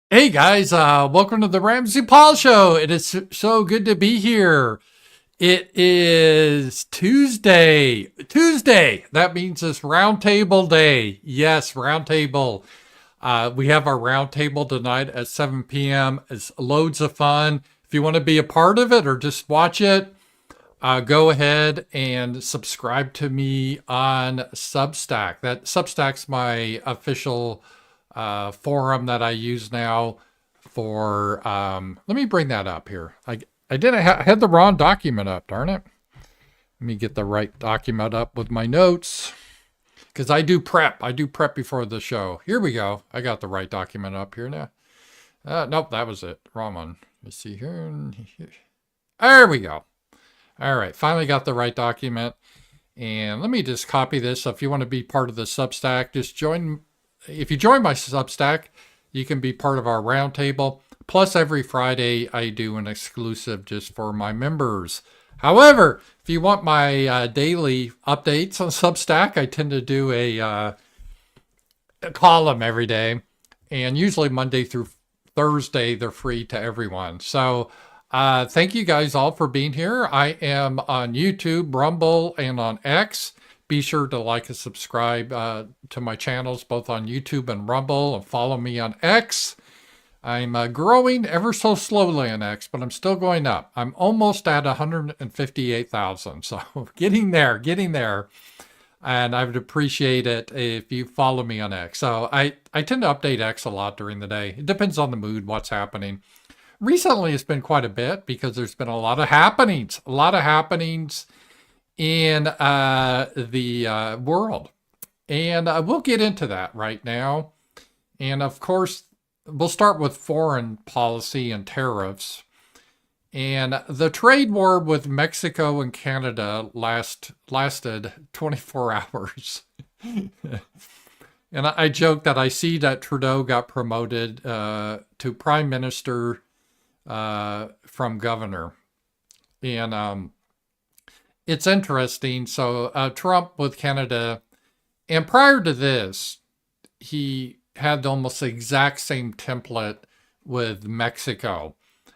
Hey guys, welcome to the RAMZPAUL show. It is so good to be here. It is Tuesday. Tuesday. That means it's roundtable day. Yes, roundtable. We have our roundtable tonight at 7 p.m. It's loads of fun. If you want to be a part of it or just watch it, go ahead and subscribe to me on Substack. That Substack's my official forum that I use now for. Let me bring that up here. I had the wrong document up. Darn it. Let me get the right document up with my notes because I do prep. I do prep before the show. Here we go. I got the right document up here now. Nope, that was it. Wrong one. Let's see here. There we go. All right, finally got the right document. And let me just copy this. So if you want to be part of the Substack, just join. If you join my Substack, you can be part of our roundtable. Plus, every Friday, I do an exclusive just for my members. However, if you want my daily updates on Substack, I tend to do a column every day. And usually Monday through Thursday, they're free to everyone. So thank you guys all for being here. I am on YouTube, Rumble, and on X. Be sure to like and subscribe to my channels, both on YouTube and Rumble, and follow me on X. I'm growing ever so slowly on X, but I'm still going up. I'm almost at 158,000, so getting there, getting there. And I would appreciate it if you follow me on X. So I tend to update X a lot during the day. It depends on the mood, what's happening. Recently, it's been quite a bit because there's been a lot of happenings in the world. And we'll get into that right now. And of course, we'll start with foreign policy and tariffs. And the trade war with Mexico and Canada lasted 24 hours. And I joke that I see that Trudeau got promoted to prime minister from governor. And it's interesting. So Trump with Canada, and prior to this, he had almost the exact same template with Mexico.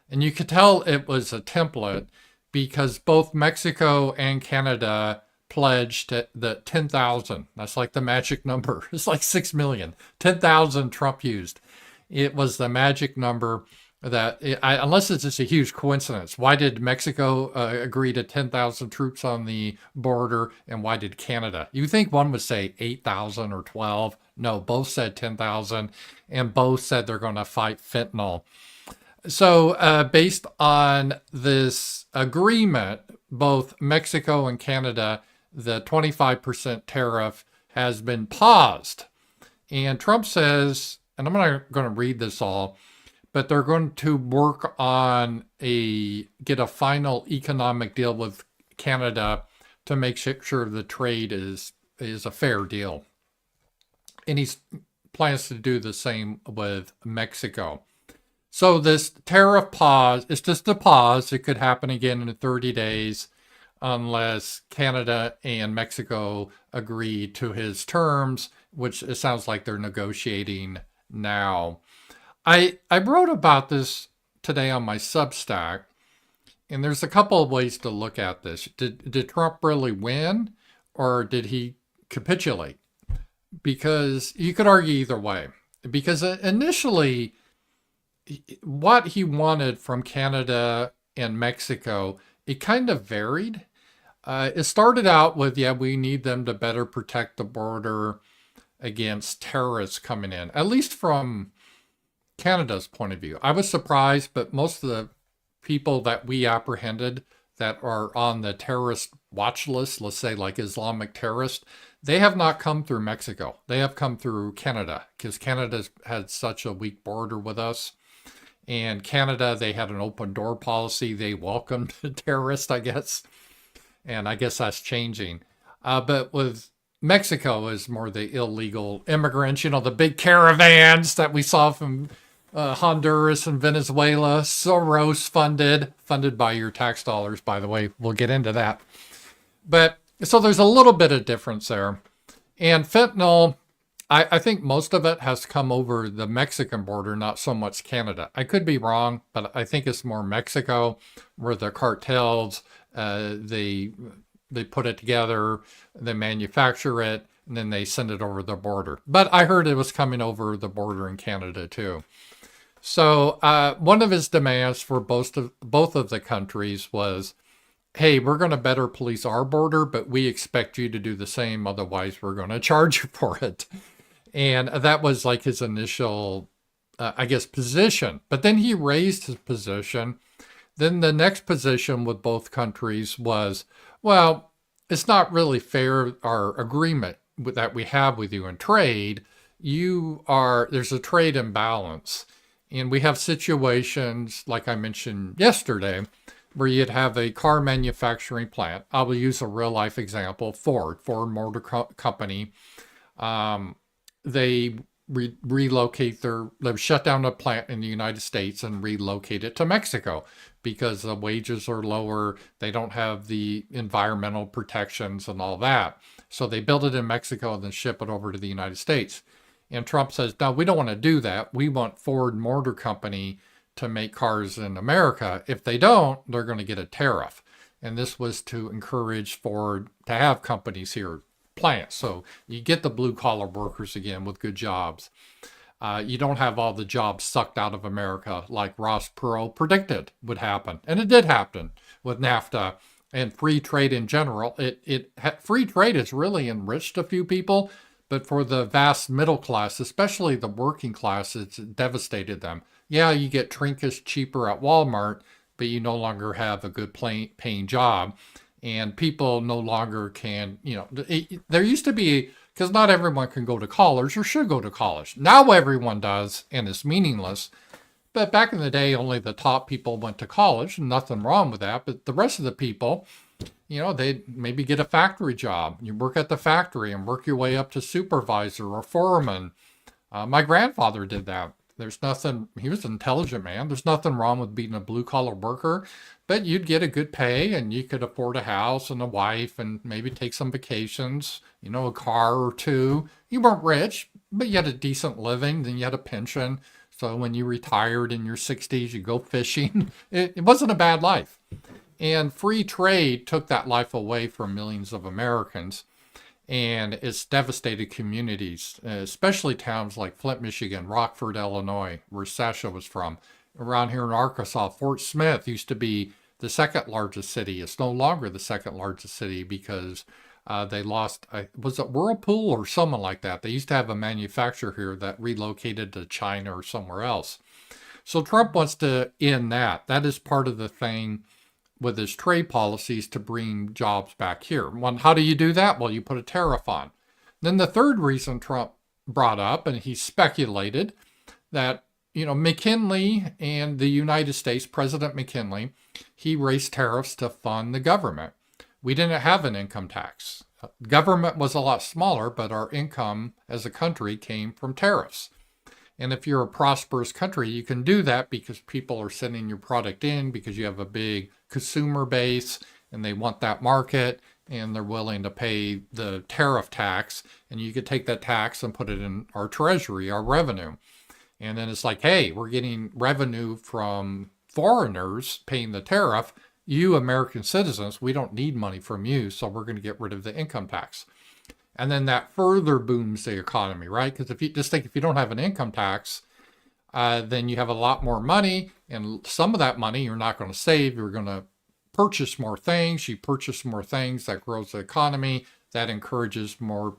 And you could tell it was a template because both Mexico and Canada pledged the 10,000. That's like the magic number. It's like 6 million. 10,000 Trump used. It was the magic number that, unless it's just a huge coincidence, why did Mexico agree to 10,000 troops on the border, and why did Canada? You think one would say 8,000 or 12? No, both said 10,000, and both said they're going to fight fentanyl. So based on this agreement, both Mexico and Canada, the 25% tariff has been paused. And Trump says, and I'm not going to read this all, but they're going to work on get a final economic deal with Canada to make sure the trade is a fair deal. And he plans to do the same with Mexico. So this tariff pause, it's just a pause. It could happen again in 30 days unless Canada and Mexico agree to his terms, which it sounds like they're negotiating now. I wrote about this today on my Substack, and there's a couple of ways to look at this. Did Trump really win, or did he capitulate? Because you could argue either way. Because initially, what he wanted from Canada and Mexico, it kind of varied. It started out with, yeah, we need them to better protect the border against terrorists coming in, at least from Canada's point of view. I was surprised, but most of the people that we apprehended that are on the terrorist watch list, let's say like Islamic terrorists, they have not come through Mexico. They have come through Canada because Canada's had such a weak border with us. And Canada, they had an open door policy. They welcomed terrorists, I guess. And I guess that's changing. But with Mexico is more the illegal immigrants, the big caravans that we saw from Honduras and Venezuela, Soros funded by your tax dollars, by the way. We'll get into that. But so there's a little bit of difference there. And fentanyl, I think most of it has come over the Mexican border, not so much Canada. I could be wrong, but I think it's more Mexico, where the cartels, they put it together, they manufacture it, and then they send it over the border. But I heard it was coming over the border in Canada too. So one of his demands for both of the countries was, hey, we're going to better police our border, but we expect you to do the same. Otherwise, we're going to charge you for it. And that was like his initial, I guess, position. But then he raised his position. Then the next position with both countries was, well, it's not really fair, our agreement that we have with you in trade. There's a trade imbalance. And we have situations, like I mentioned yesterday, where you'd have a car manufacturing plant. I will use a real life example, Ford Motor Company. They they've shut down a plant in the United States and relocate it to Mexico because the wages are lower. They don't have the environmental protections and all that. So they build it in Mexico and then ship it over to the United States. And Trump says, no, we don't want to do that. We want Ford Motor Company to make cars in America. If they don't, they're going to get a tariff. And this was to encourage Ford to have companies here, plants. So you get the blue collar workers again with good jobs. You don't have all the jobs sucked out of America like Ross Perot predicted would happen. And it did happen with NAFTA and free trade in general. Free trade has really enriched a few people, but for the vast middle class, especially the working class, it's devastated them. Yeah, you get trinkets cheaper at Walmart, but you no longer have a good paying job. And people no longer can, there used to be, because not everyone can go to college or should go to college. Now everyone does, and it's meaningless. But back in the day, only the top people went to college. Nothing wrong with that. But the rest of the people, they maybe get a factory job. You work at the factory and work your way up to supervisor or foreman. My grandfather did that. He was an intelligent man. There's nothing wrong with being a blue collar worker, but you'd get a good pay and you could afford a house and a wife and maybe take some vacations, a car or two. You weren't rich, but you had a decent living. Then you had a pension. So when you retired in your 60s, you go fishing. It wasn't a bad life. And free trade took that life away from millions of Americans. And it's devastated communities, especially towns like Flint, Michigan, Rockford, Illinois, where Sasha was from. Around here in Arkansas, Fort Smith used to be the second largest city. It's no longer the second largest city because they lost, was it Whirlpool or someone like that? They used to have a manufacturer here that relocated to China or somewhere else. So Trump wants to end that. That is part of the thing with his trade policies to bring jobs back here. Well, how do you do that? Well, you put a tariff on. Then the third reason Trump brought up, and he speculated that, McKinley and the United States, President McKinley, he raised tariffs to fund the government. We didn't have an income tax. Government was a lot smaller, but our income as a country came from tariffs. And if you're a prosperous country, you can do that because people are sending your product in because you have a big consumer base and they want that market and they're willing to pay the tariff tax. And you could take that tax and put it in our treasury, our revenue. And then it's like, hey, we're getting revenue from foreigners paying the tariff. You American citizens, we don't need money from you, so we're going to get rid of the income tax. And then that further booms the economy, right? Because if you don't have an income tax, then you have a lot more money, and some of that money you're not going to save. You're going to purchase more things. You purchase more things, that grows the economy. That encourages more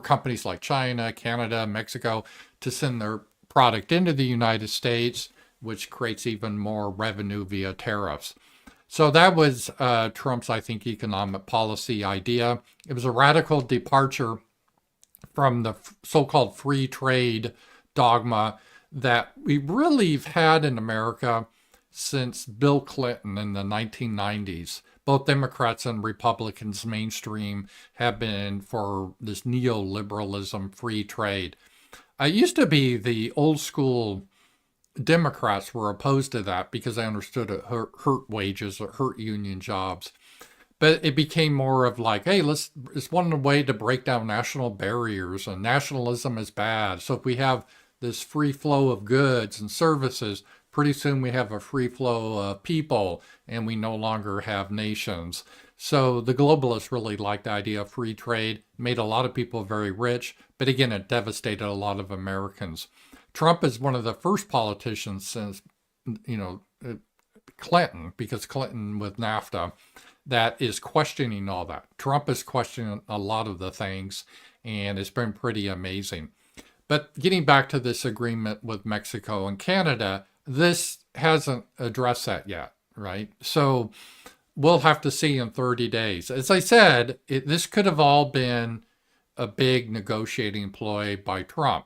companies like China, Canada, Mexico to send their product into the United States, which creates even more revenue via tariffs. So that was Trump's, I think, economic policy idea. It was a radical departure from the so-called free trade dogma that we really have had in America since Bill Clinton in the 1990s. Both Democrats and Republicans mainstream have been for this neoliberalism, free trade. It used to be the old school Democrats were opposed to that because they understood it hurt wages, it hurt union jobs. But it became more of like, hey, it's one way to break down national barriers, and nationalism is bad. So if we have this free flow of goods and services, pretty soon we have a free flow of people and we no longer have nations. So the globalists really liked the idea of free trade, made a lot of people very rich, but again, it devastated a lot of Americans. Trump is one of the first politicians since, Clinton, because Clinton with NAFTA, that is questioning all that. Trump is questioning a lot of the things, and it's been pretty amazing. But getting back to this agreement with Mexico and Canada, this hasn't addressed that yet, right? So we'll have to see in 30 days. As I said, this could have all been a big negotiating ploy by Trump.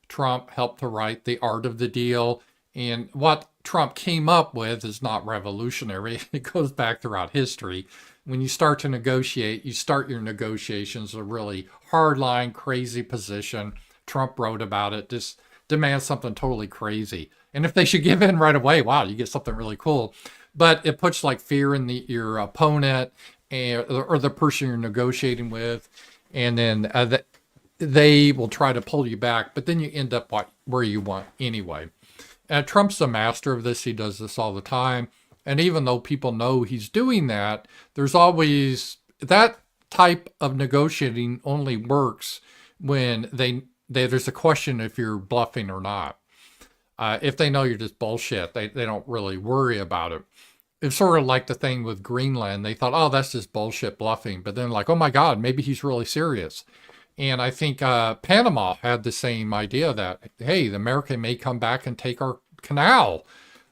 Trump helped to write The Art of the Deal, and what Trump came up with is not revolutionary. It goes back throughout history. When you start to negotiate, you start your negotiations a really hardline, crazy position. Trump wrote about it, just demands something totally crazy. And if they should give in right away, wow, you get something really cool. But it puts like fear in your opponent or the person you're negotiating with. And then they will try to pull you back, but then you end up where you want anyway. Trump's the master of this. He does this all the time. And even though people know he's doing that, there's always that type of negotiating only works when there's a question if you're bluffing or not. If they know you're just bullshit, they don't really worry about it. It's sort of like the thing with Greenland. They thought, oh, that's just bullshit bluffing. But then like, oh my God, maybe he's really serious. And I think Panama had the same idea that, hey, the America may come back and take our canal.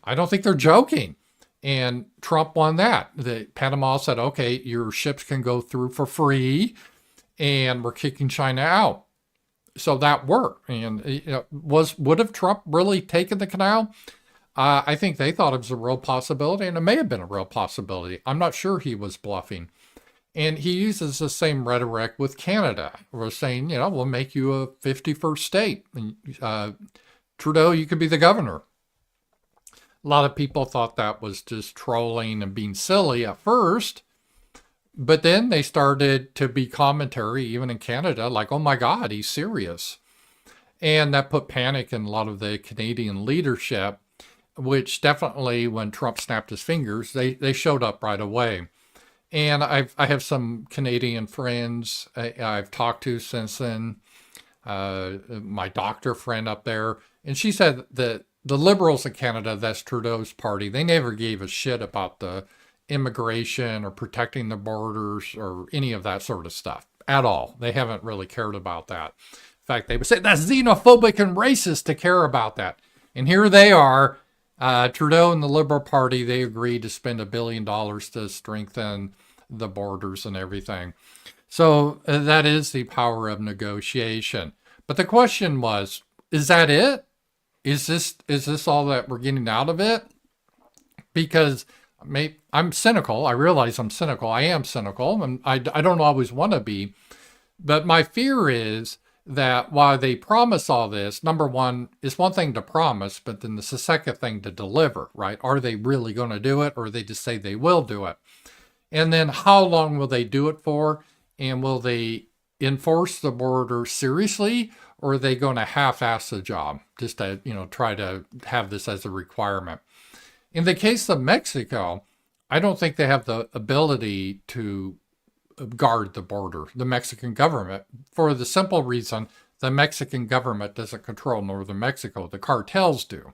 I don't think they're joking. And Trump won that. Panama said, okay, your ships can go through for free, and we're kicking China out. So that worked. And would have Trump really taken the canal? I think they thought it was a real possibility, and it may have been a real possibility. I'm not sure he was bluffing. And he uses the same rhetoric with Canada. We're saying, we'll make you a 51st state. And, Trudeau, you could be the governor. A lot of people thought that was just trolling and being silly at first. But then they started to be commentary, even in Canada, like, oh my God, he's serious. And that put panic in a lot of the Canadian leadership, which definitely, when Trump snapped his fingers, they showed up right away. And I have some Canadian friends I've talked to since then, my doctor friend up there, and she said that the Liberals in Canada, that's Trudeau's party, they never gave a shit about the immigration or protecting the borders or any of that sort of stuff at all. They haven't really cared about that. In fact, they would say that's xenophobic and racist to care about that. And here they are. Trudeau and the Liberal Party, they agreed to spend $1 billion to strengthen the borders and everything. So that is the power of negotiation. But the question was, is that it? Is this all that we're getting out of it? Because I'm cynical. I realize I'm cynical. I am cynical, and I don't always want to be. But my fear is that while they promise all this, number one, it's one thing to promise, but then it's the second thing to deliver, right? Are they really going to do it, or they just say they will do it? And then how long will they do it for? And will they enforce the border seriously, or are they going to half-ass the job just to, try to have this as a requirement? In the case of Mexico, I don't think they have the ability to guard the border, the Mexican government, for the simple reason the Mexican government doesn't control northern Mexico. The cartels do.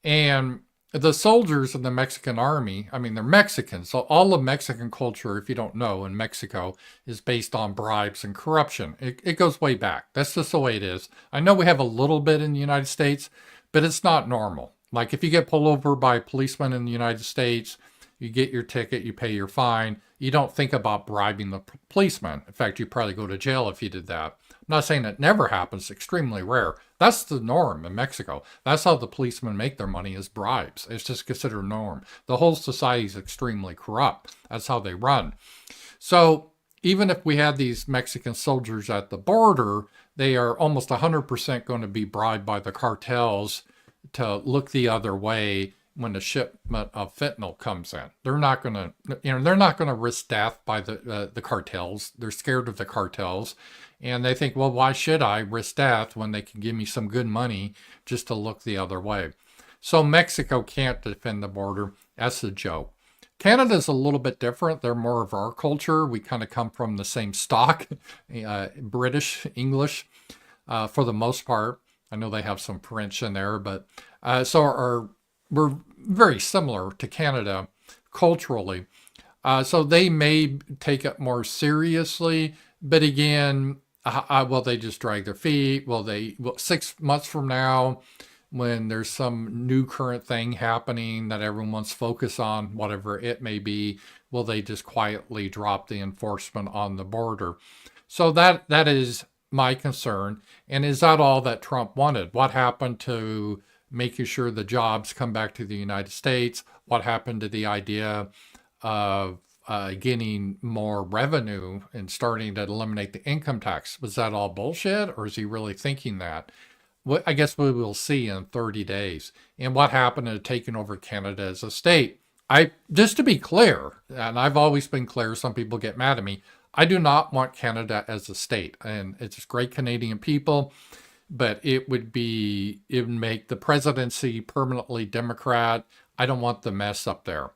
And the soldiers in the Mexican army, they're Mexican. So all of Mexican culture, if you don't know, in Mexico is based on bribes and corruption. It goes way back. That's just the way it is. I know we have a little bit in the United States, but it's not normal. Like if you get pulled over by a policeman in the United States, you get your ticket, you pay your fine. You don't think about bribing the policeman. In fact, you'd probably go to jail if you did that. I'm not saying it never happens, extremely rare. That's the norm in Mexico. That's how the policemen make their money, is bribes. It's just considered norm. The whole society is extremely corrupt. That's how they run. So even if we had these Mexican soldiers at the border, they are almost 100% going to be bribed by the cartels to look the other way, when the shipment of fentanyl comes in. They're not going to, they're not going to risk death by the cartels. They're scared of the cartels. And they think, well, why should I risk death when they can give me some good money just to look the other way? So Mexico can't defend the border. That's a joke. Canada's a little bit different. They're more of our culture. We kind of come from the same stock, British, English, for the most part. I know they have some French in there, but we're very similar to Canada culturally. So they may take it more seriously, but again, will they just drag their feet? Will 6 months from now, when there's some new current thing happening that everyone wants to focus on, whatever it may be, will they just quietly drop the enforcement on the border? So that is my concern. And is that all that Trump wanted? What happened to making sure the jobs come back to the United States? What happened to the idea of getting more revenue and starting to eliminate the income tax? Was that all bullshit, or is he really thinking that? Well, I guess we will see in 30 days. And what happened to taking over Canada as a state? Just to be clear, and I've always been clear, some people get mad at me, I do not want Canada as a state. And it's great Canadian people, but it would make the presidency permanently Democrat. I don't want the mess up there.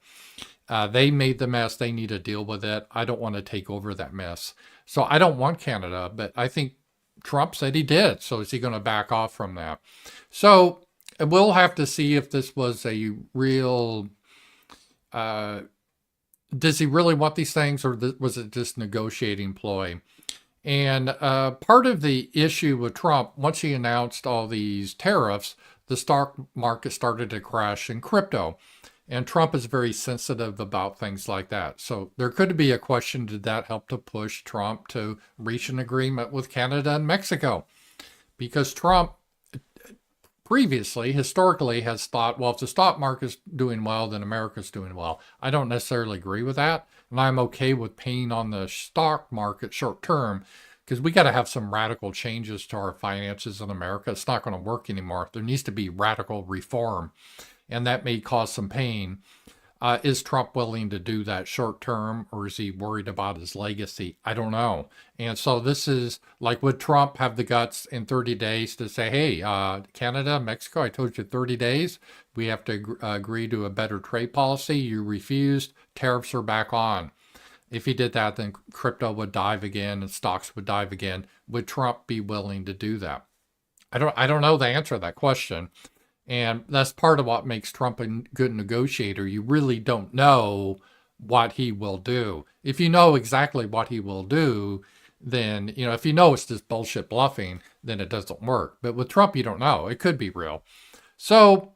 They made the mess. They need to deal with it. I don't want to take over that mess. So I don't want Canada, but I think Trump said he did. So is he going to back off from that? So we'll have to see if this was a real, does he really want these things, or was it just negotiating ploy? And part of the issue with Trump, once he announced all these tariffs, the stock market started to crash in crypto. And Trump is very sensitive about things like that. So there could be a question, did that help to push Trump to reach an agreement with Canada and Mexico? Because Trump historically has thought, well, if the stock market's doing well, then America's doing well. I don't necessarily agree with that. And I'm okay with paying on the stock market short term, because we got to have some radical changes to our finances in America. It's not going to work anymore. There needs to be radical reform, and that may cause some pain. Is Trump willing to do that short term, or is he worried about his legacy? I don't know. And so this is like, would Trump have the guts in 30 days to say, hey, Canada, Mexico, I told you 30 days, we have to agree to a better trade policy. You refused, tariffs are back on. If he did that, then crypto would dive again and stocks would dive again. Would Trump be willing to do that? I don't know the answer to that question. And that's part of what makes Trump a good negotiator. You really don't know what he will do. If you know exactly what he will do, then, if you know it's just bullshit bluffing, then it doesn't work. But with Trump, you don't know. It could be real. So,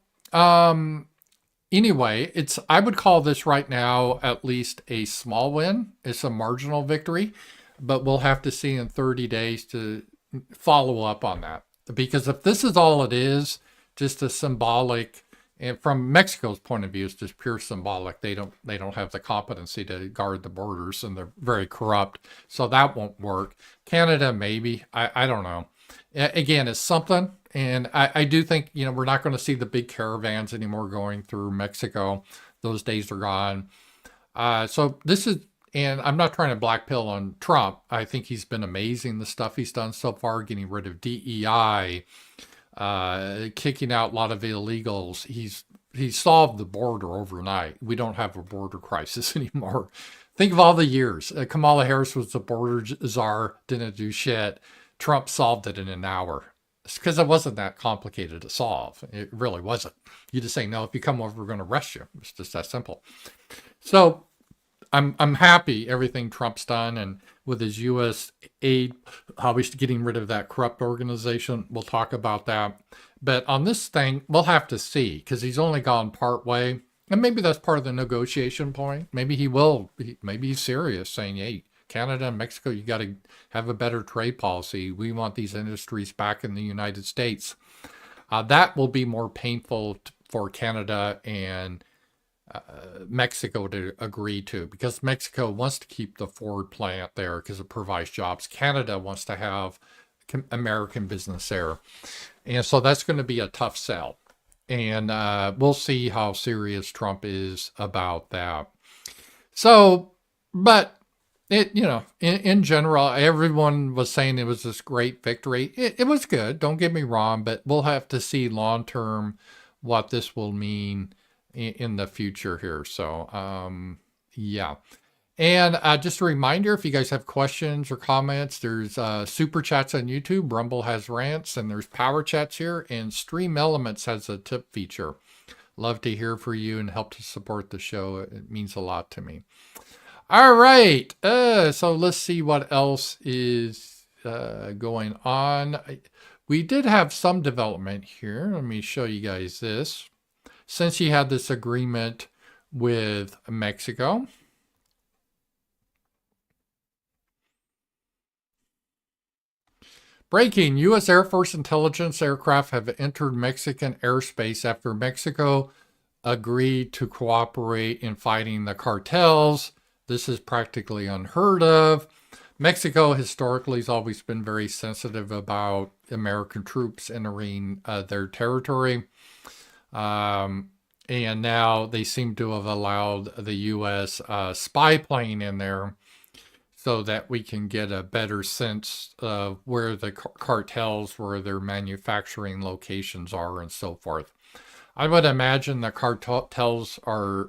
anyway, I would call this right now at least a small win. It's a marginal victory, but we'll have to see in 30 days to follow up on that. Because if this is all it is, just a symbolic, and from Mexico's point of view, it's just pure symbolic. They don't have the competency to guard the borders, and they're very corrupt. So that won't work. Canada, maybe. I don't know. Again, it's something. And I do think, we're not going to see the big caravans anymore going through Mexico. Those days are gone. So this is, and I'm not trying to blackpill on Trump. I think he's been amazing, the stuff he's done so far, getting rid of DEI, kicking out a lot of illegals. He solved the border overnight. We don't have a border crisis anymore. Think of all the years. Kamala Harris was the border czar, didn't do shit. Trump solved it in an hour. It's because it wasn't that complicated to solve. It really wasn't. You just say, no, if you come over, we're going to arrest you. It's just that simple. So I'm happy everything Trump's done, and with his USAID, how he's getting rid of that corrupt organization. We'll talk about that. But on this thing, we'll have to see, because he's only gone part way. And maybe that's part of the negotiation point. Maybe maybe he's serious, saying, hey, Canada and Mexico, you got to have a better trade policy. We want these industries back in the United States. That will be more painful for Canada and Mexico to agree to, because Mexico wants to keep the Ford plant there because it provides jobs. Canada wants to have American business there. And so that's going to be a tough sell. And we'll see how serious Trump is about that. So, but in general, everyone was saying it was this great victory. It was good, don't get me wrong, but we'll have to see long term what this will mean in the future here. So, yeah. And just a reminder, if you guys have questions or comments, there's Super Chats on YouTube, Rumble has rants, and there's Power Chats here, and Stream Elements has a tip feature. Love to hear from you and help to support the show. It means a lot to me. All right. So let's see what else is going on. We did have some development here. Let me show you guys this. Since you had this agreement with Mexico, breaking, U.S. Air Force intelligence aircraft have entered Mexican airspace after Mexico agreed to cooperate in fighting the cartels. This is practically unheard of. Mexico historically has always been very sensitive about American troops entering their territory. And now they seem to have allowed the U.S. Spy plane in there so that we can get a better sense of where the cartels, where their manufacturing locations are and so forth. I would imagine the cartels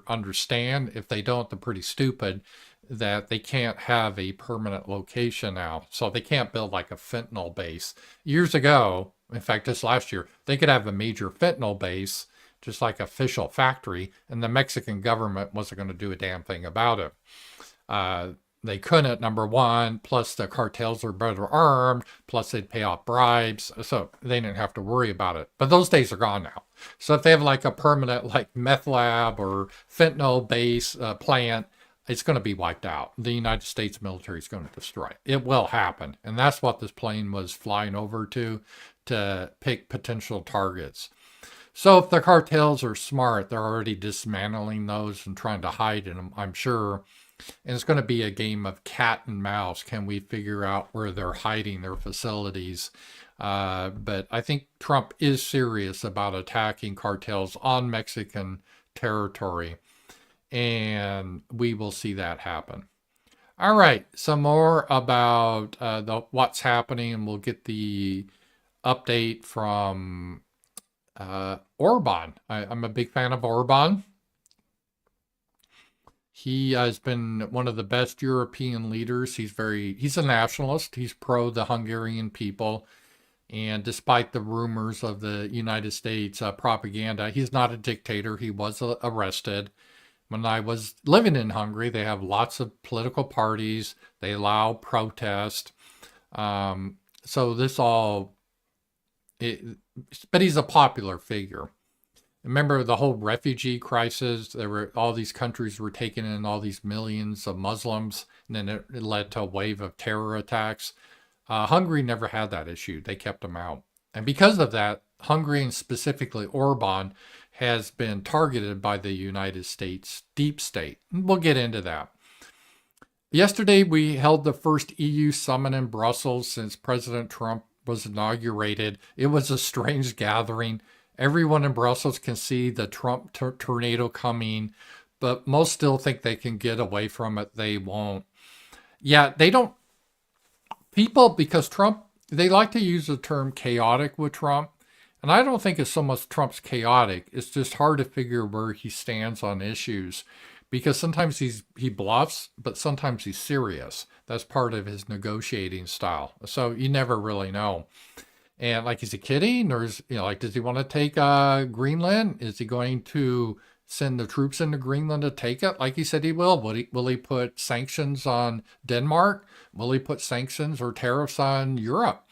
understand, if they don't, they're pretty stupid, that they can't have a permanent location now. So they can't build like a fentanyl base. Years ago, in fact, just last year, they could have a major fentanyl base, just like a official factory, and the Mexican government wasn't going to do a damn thing about it. They couldn't, number one, plus the cartels are better armed, plus they'd pay off bribes, so they didn't have to worry about it. But those days are gone now. So if they have like a permanent like meth lab or fentanyl base plant, it's going to be wiped out. The United States military is going to destroy it. It will happen. And that's what this plane was flying over to pick potential targets. So if the cartels are smart, they're already dismantling those and trying to hide in them, I'm sure. And it's going to be a game of cat and mouse. Can we figure out where they're hiding their facilities? But I think Trump is serious about attacking cartels on Mexican territory. And we will see that happen. All right, some more about what's happening. And we'll get the update from Orban. I'm a big fan of Orban. He has been one of the best European leaders. He's a nationalist. He's pro the Hungarian people. And despite the rumors of the United States propaganda, he's not a dictator. He was arrested. When I was living in Hungary, they have lots of political parties. They allow protest. So this all, but he's a popular figure. Remember the whole refugee crisis? All these countries were taking in all these millions of Muslims, and then it led to a wave of terror attacks. Hungary never had that issue. They kept them out. And because of that, Hungary, and specifically Orban, has been targeted by the United States deep state. And we'll get into that. Yesterday, we held the first EU summit in Brussels since President Trump was inaugurated. It was a strange gathering. Everyone in Brussels can see the Trump tornado coming, but most still think they can get away from it. They won't. Yeah, they don't. People, because Trump, they like to use the term chaotic with Trump. And I don't think it's so much Trump's chaotic. It's just hard to figure where he stands on issues. Because sometimes he bluffs, but sometimes he's serious. That's part of his negotiating style. So you never really know. And like, is he kidding? Or is, does he want to take Greenland? Is he going to send the troops into Greenland to take it like he said he will? Will he put sanctions on Denmark? Will he put sanctions or tariffs on Europe?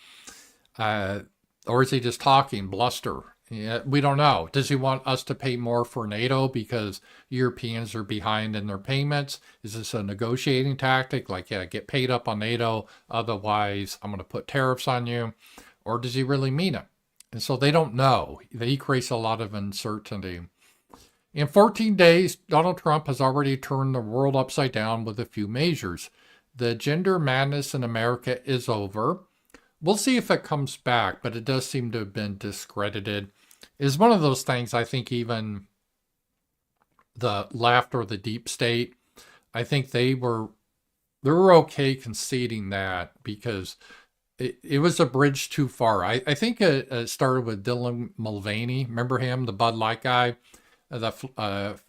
Or is he just talking bluster? Yeah, we don't know. Does he want us to pay more for NATO because Europeans are behind in their payments? Is this a negotiating tactic? Like, yeah, get paid up on NATO. Otherwise, I'm going to put tariffs on you. Or does he really mean it? And so they don't know. He creates a lot of uncertainty. In 14 days, Donald Trump has already turned the world upside down with a few measures. The gender madness in America is over. We'll see if it comes back, but it does seem to have been discredited. is one of those things. I think even the left or the deep state, I think they're okay conceding that because it was a bridge too far. I think it started with Dylan Mulvaney. Remember him, the Bud Light guy, the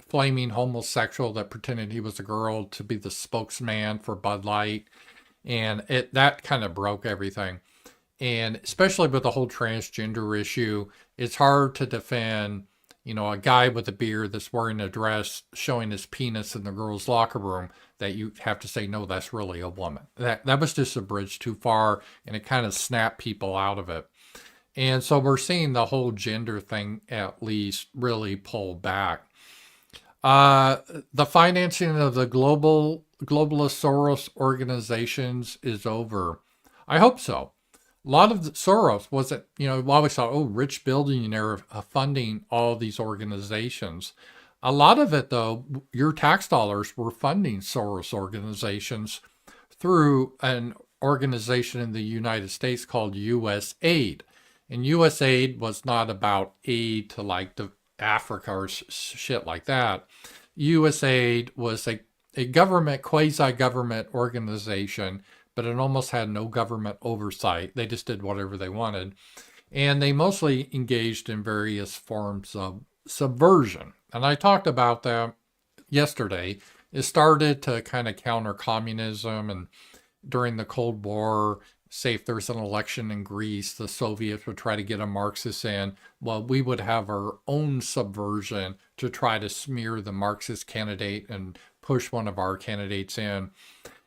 flaming homosexual that pretended he was a girl to be the spokesman for Bud Light, and that kind of broke everything. And especially with the whole transgender issue, it's hard to defend, a guy with a beard that's wearing a dress showing his penis in the girls' locker room, that you have to say, no, that's really a woman. That was just a bridge too far, and it kind of snapped people out of it. And so we're seeing the whole gender thing at least really pull back. The financing of the globalist Soros organizations is over. I hope so. A lot of Soros wasn't, we always thought, oh, rich billionaire funding all these organizations. A lot of it, though, your tax dollars were funding Soros organizations through an organization in the United States called USAID. And USAID was not about aid to like Africa or shit like that. USAID was a government, quasi-government organization, but it almost had no government oversight. They just did whatever they wanted. And they mostly engaged in various forms of subversion. And I talked about that yesterday. It started to kind of counter communism, and during the Cold War, say if there's an election in Greece, the Soviets would try to get a Marxist in. Well, we would have our own subversion to try to smear the Marxist candidate and push one of our candidates in.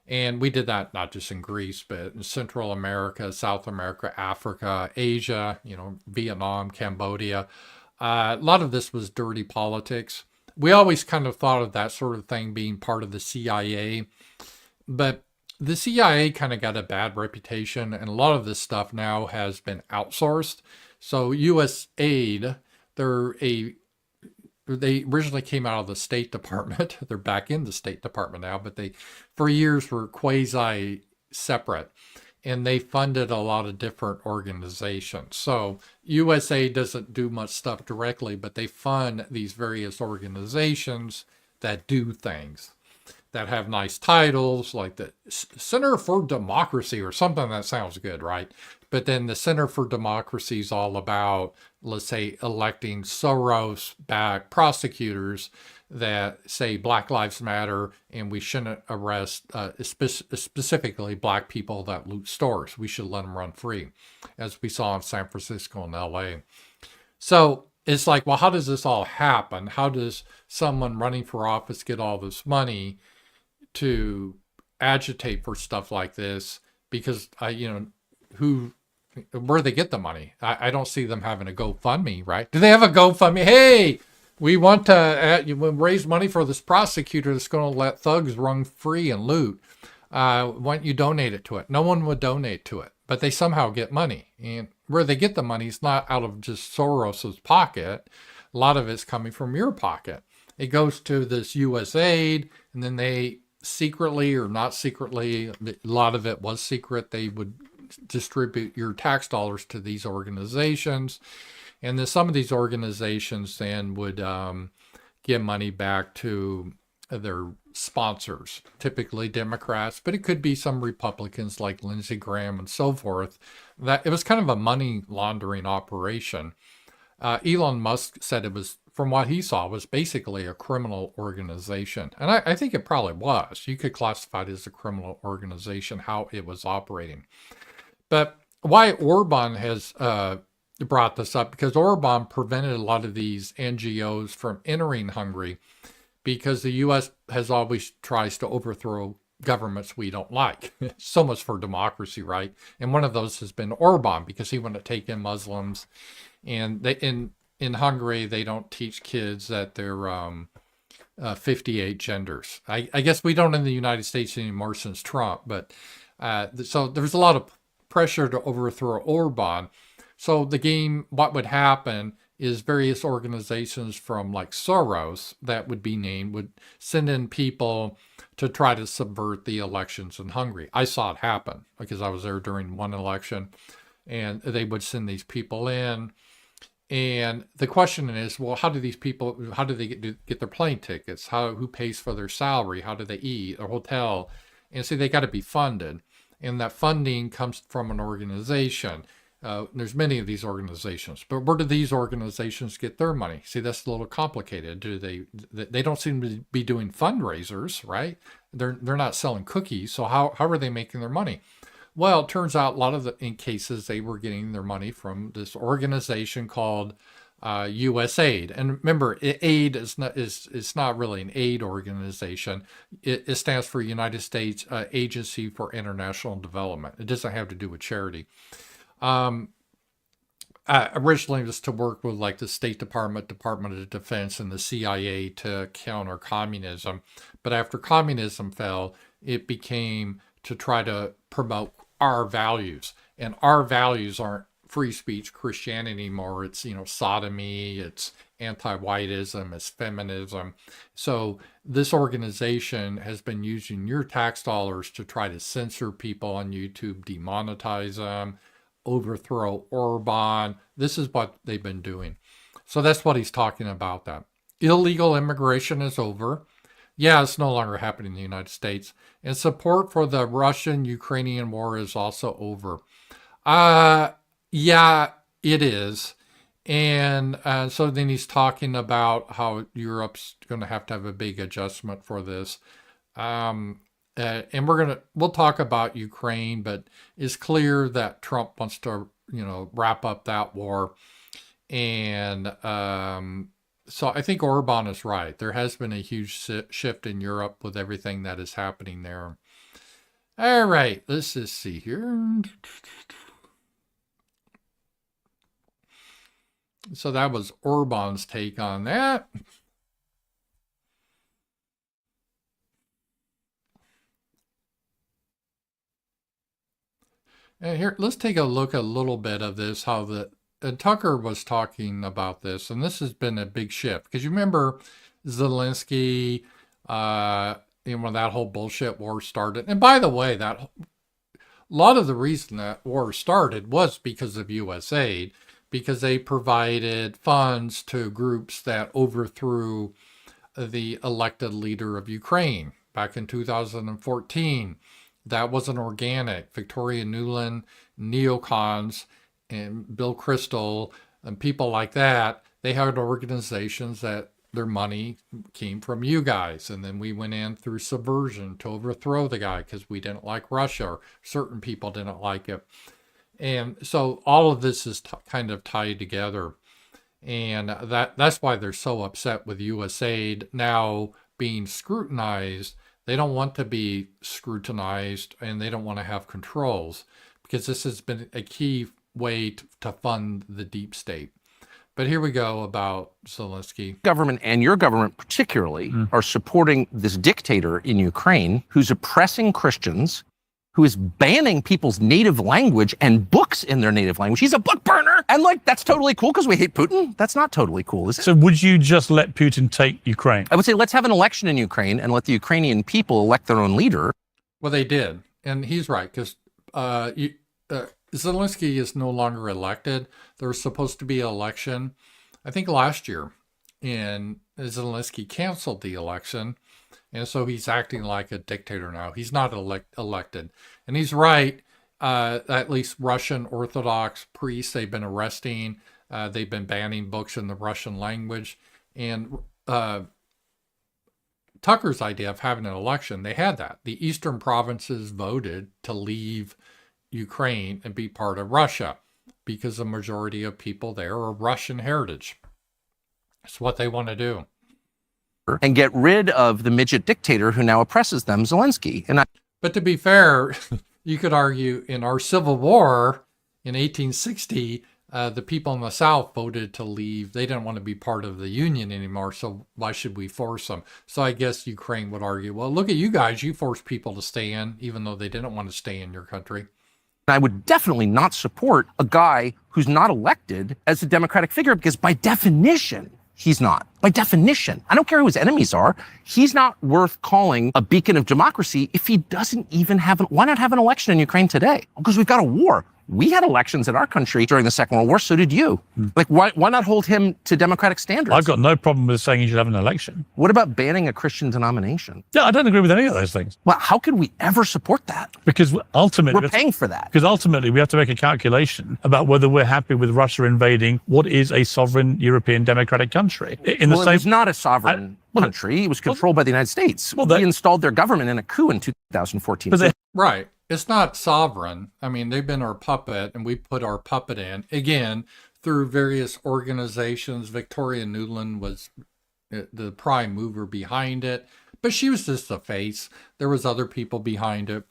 And we did that not just in Greece, but in Central America, South America, Africa, Asia, Vietnam, Cambodia. A lot of this was dirty politics. We always kind of thought of that sort of thing being part of the CIA, but the CIA kind of got a bad reputation, and a lot of this stuff now has been outsourced. So USAID, they originally came out of the State Department. They're back in the State Department now, but they, for years, were quasi-separate. And they funded a lot of different organizations. So USAID doesn't do much stuff directly, but they fund these various organizations that do things, that have nice titles, like the Center for Democracy or something that sounds good, right? But then the Center for Democracy is all about, let's say, electing Soros-backed prosecutors that say Black Lives Matter and we shouldn't arrest specifically Black people that loot stores. We should let them run free, as we saw in San Francisco and LA. So it's like, well, how does this all happen? How does someone running for office get all this money to agitate for stuff like this? Because where they get the money? I don't see them having a GoFundMe, right? Do they have a GoFundMe? Hey, we want to raise money for this prosecutor that's going to let thugs run free and loot. Why don't you donate it to it? No one would donate to it, but they somehow get money. And where they get the money is not out of just Soros's pocket. A lot of it's coming from your pocket. It goes to this USAID, and then they secretly or not secretly, a lot of it was secret, they would distribute your tax dollars to these organizations. And then some of these organizations then would give money back to their sponsors, typically Democrats, but it could be some Republicans like Lindsey Graham and so forth. That it was kind of a money laundering operation. Elon Musk said it was, from what he saw, was basically a criminal organization. And I think it probably was. You could classify it as a criminal organization, how it was operating. But why Orban has brought this up, because Orban prevented a lot of these NGOs from entering Hungary, because the U.S. has always tries to overthrow governments we don't like. So much for democracy, right? And one of those has been Orban, because he wanted to take in Muslims. And they, in Hungary, they don't teach kids that they're 58 genders. I guess we don't in the United States anymore since Trump, but so there's a lot of pressure to overthrow Orban. So the game, what would happen is various organizations from like Soros that would be named would send in people to try to subvert the elections in Hungary. I saw it happen because I was there during one election, and they would send these people in, And the question is, well, how do they get their plane tickets? Who pays for their salary? How do they eat? Their hotel? And so they got to be funded. And that funding comes from an organization. There's many of these organizations, but where do these organizations get their money? See, that's a little complicated. They don't seem to be doing fundraisers, right? They're not selling cookies. So how are they making their money? Well, it turns out a lot of in cases they were getting their money from this organization called USAID. And remember, aid is not really an aid organization. It stands for United States Agency for International Development. It doesn't have to do with charity. Originally it was to work with like the State Department, Department of Defense, and the CIA to counter communism. But after communism fell, it became to try to promote our values. And our values aren't free speech Christianity anymore. It's, sodomy, it's anti-whiteism, it's feminism. So this organization has been using your tax dollars to try to censor people on YouTube, demonetize them, overthrow Orban. This is what they've been doing. So that's what he's talking about, that illegal immigration is over. Yeah, it's no longer happening in the United States. And support for the Russian-Ukrainian war is also over. Yeah, it is. And so then he's talking about how Europe's going to have a big adjustment for this. And we'll talk about Ukraine, but it's clear that Trump wants to, wrap up that war. And so I think Orban is right. There has been a huge shift in Europe with everything that is happening there. All right, let's just see here. So that was Orban's take on that. And here, let's take a look at a little bit of this, how Tucker was talking about this, and this has been a big shift. Because you remember Zelensky, when that whole bullshit war started. And by the way, a lot of the reason that war started was because of USAID, because they provided funds to groups that overthrew the elected leader of Ukraine back in 2014. That wasn't organic. Victoria Nuland, neocons, and Bill Kristol, and people like that, they had organizations that their money came from you guys. And then we went in through subversion to overthrow the guy because we didn't like Russia, or certain people didn't like it. And so all of this is kind of tied together. And that's why they're so upset with USAID now being scrutinized. They don't want to be scrutinized, and they don't want to have controls, because this has been a key way to fund the deep state. But here we go about Zelensky. Government, and your government particularly, are supporting this dictator in Ukraine who's oppressing Christians, who is banning people's native language and books in their native language. He's a book burner. And that's totally cool because we hate Putin. That's not totally cool, is it? So would you just let Putin take Ukraine? I would say let's have an election in Ukraine and let the Ukrainian people elect their own leader. Well, they did. And he's right, because Zelensky is no longer elected. There was supposed to be an election, I think last year, and Zelensky canceled the election. And so he's acting like a dictator now. He's not elected. And he's right. At least Russian Orthodox priests, they've been arresting. They've been banning books in the Russian language. And Tucker's idea of having an election, they had that. The eastern provinces voted to leave Ukraine and be part of Russia because the majority of people there are Russian heritage. It's what they want to do. And get rid of the midget dictator who now oppresses them, Zelensky. But to be fair, you could argue in our Civil War in 1860, the people in the South voted to leave. They didn't want to be part of the Union anymore, so why should we force them? So I guess Ukraine would argue, well, look at you guys. You forced people to stay in, even though they didn't want to stay in your country. I would definitely not support a guy who's not elected as a democratic figure, because by definition, he's not. By definition, I don't care who his enemies are, he's not worth calling a beacon of democracy if he doesn't even why not have an election in Ukraine today? Because we've got a war. We had elections in our country during the Second World War, so did you. Like, why not hold him to democratic standards? I've got no problem with saying he should have an election. What about banning a Christian denomination? Yeah, I don't agree with any of those things. Well, how could we ever support that? Because ultimately, We're paying for that. Because ultimately, we have to make a calculation about whether we're happy with Russia invading what is a sovereign European democratic country. It was not a sovereign country. It was controlled by the United States. We installed their government in a coup in 2014. Right. It's not sovereign. I mean, they've been our puppet, and we put our puppet in, again, through various organizations. Victoria Nuland was the prime mover behind it, but she was just the face. There was other people behind it.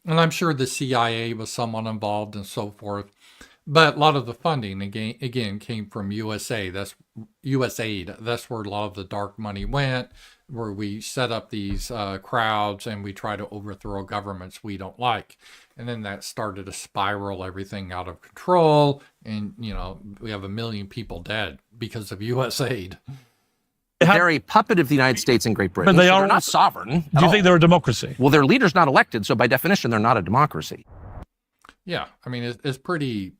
And I'm sure the CIA was someone involved and so forth. But a lot of the funding, again came from USA. That's USAID. That's where a lot of the dark money went, where we set up these crowds and we try to overthrow governments we don't like. And then that started to spiral everything out of control. And, we have 1 million people dead because of USAID. They're a puppet of the United States and Great Britain. But they're not sovereign. Do you think they're a democracy? Well, their leader's not elected, so by definition, they're not a democracy. Yeah, I mean, it's pretty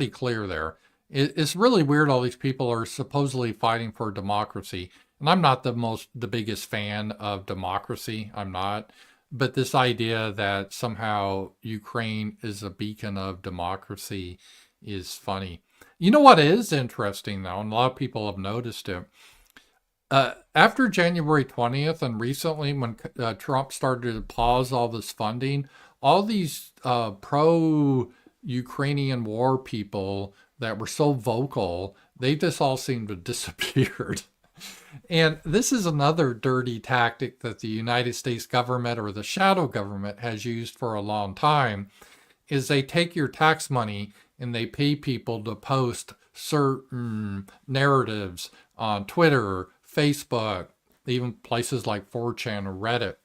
clear there. It's really weird all these people are supposedly fighting for democracy. And I'm not the biggest fan of democracy. I'm not. But this idea that somehow Ukraine is a beacon of democracy is funny. You know what is interesting, though, and a lot of people have noticed it. After January 20th and recently when Trump started to pause all this funding, all these pro-Ukrainian war people that were so vocal, they just all seemed to have disappeared. And this is another dirty tactic that the United States government or the shadow government has used for a long time, is they take your tax money and they pay people to post certain narratives on Twitter, Facebook, even places like 4chan or Reddit,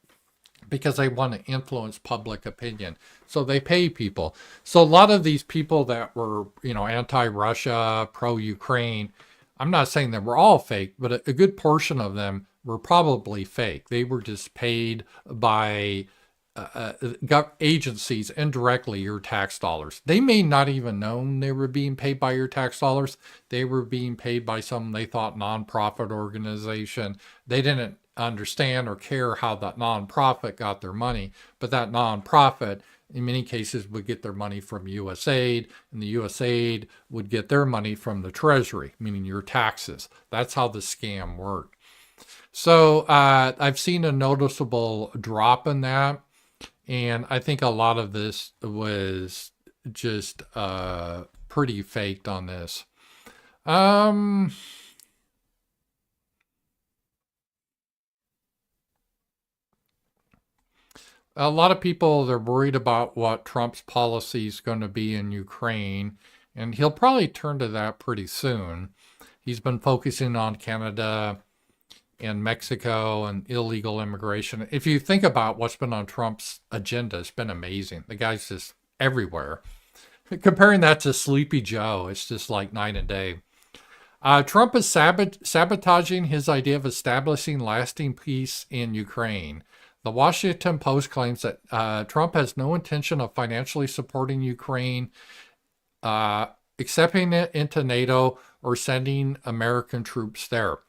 because they want to influence public opinion. So they pay people. So a lot of these people that were, anti-Russia, pro-Ukraine, I'm not saying they were all fake, but a good portion of them were probably fake. They were just paid by agencies indirectly, your tax dollars. They may not even known they were being paid by your tax dollars. They were being paid by some they thought nonprofit organization. They didn't understand or care how that nonprofit got their money, but that nonprofit in many cases would get their money from USAID, and the USAID would get their money from the Treasury, meaning your taxes. That's how the scam worked. So I've seen a noticeable drop in that, and I think a lot of this was just pretty faked on this. A lot of people, they're worried about what Trump's policy is going to be in Ukraine, and he'll probably turn to that pretty soon. He's been focusing on Canada and Mexico and illegal immigration. If you think about what's been on Trump's agenda, it's been amazing. The guy's just everywhere. Comparing that to Sleepy Joe, it's just like night and day. Trump is sabotaging his idea of establishing lasting peace in Ukraine. The Washington Post claims that Trump has no intention of financially supporting Ukraine, accepting it into NATO, or sending American troops there.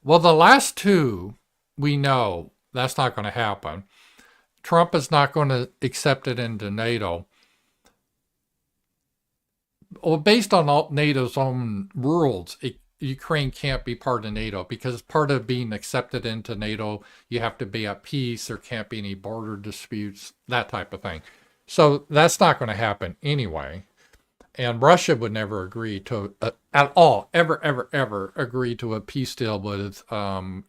Well, the last two, we know that's not going to happen. Trump is not going to accept it into NATO. Well, based on NATO's own rules, Ukraine can't be part of NATO, because part of being accepted into NATO, you have to be at peace, there can't be any border disputes, that type of thing. So that's not going to happen anyway. And Russia would never agree to, at all, ever agree to a peace deal with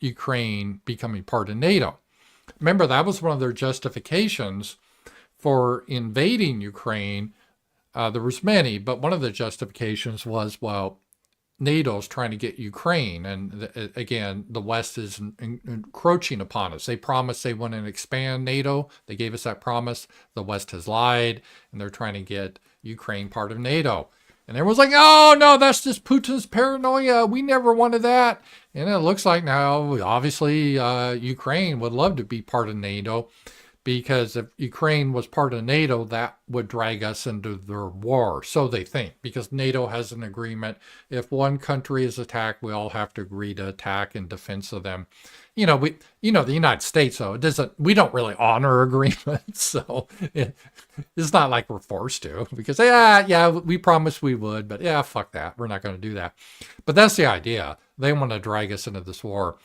Ukraine becoming part of NATO. Remember, that was one of their justifications for invading Ukraine. There was many, but one of the justifications was, well, NATO's trying to get Ukraine, and again, the West is encroaching upon us. They promised they wouldn't expand NATO. They gave us that promise. The West has lied, and they're trying to get Ukraine part of NATO. And everyone's like, oh, no, that's just Putin's paranoia. We never wanted that. And it looks like now, obviously, Ukraine would love to be part of NATO, because if Ukraine was part of NATO, that would drag us into their war. So they think, because NATO has an agreement. If one country is attacked, we all have to agree to attack in defense of them. The United States, though, we don't really honor agreements. So it's not like we're forced to, because, yeah, we promised we would, but yeah, fuck that. We're not going to do that. But that's the idea. They want to drag us into this war.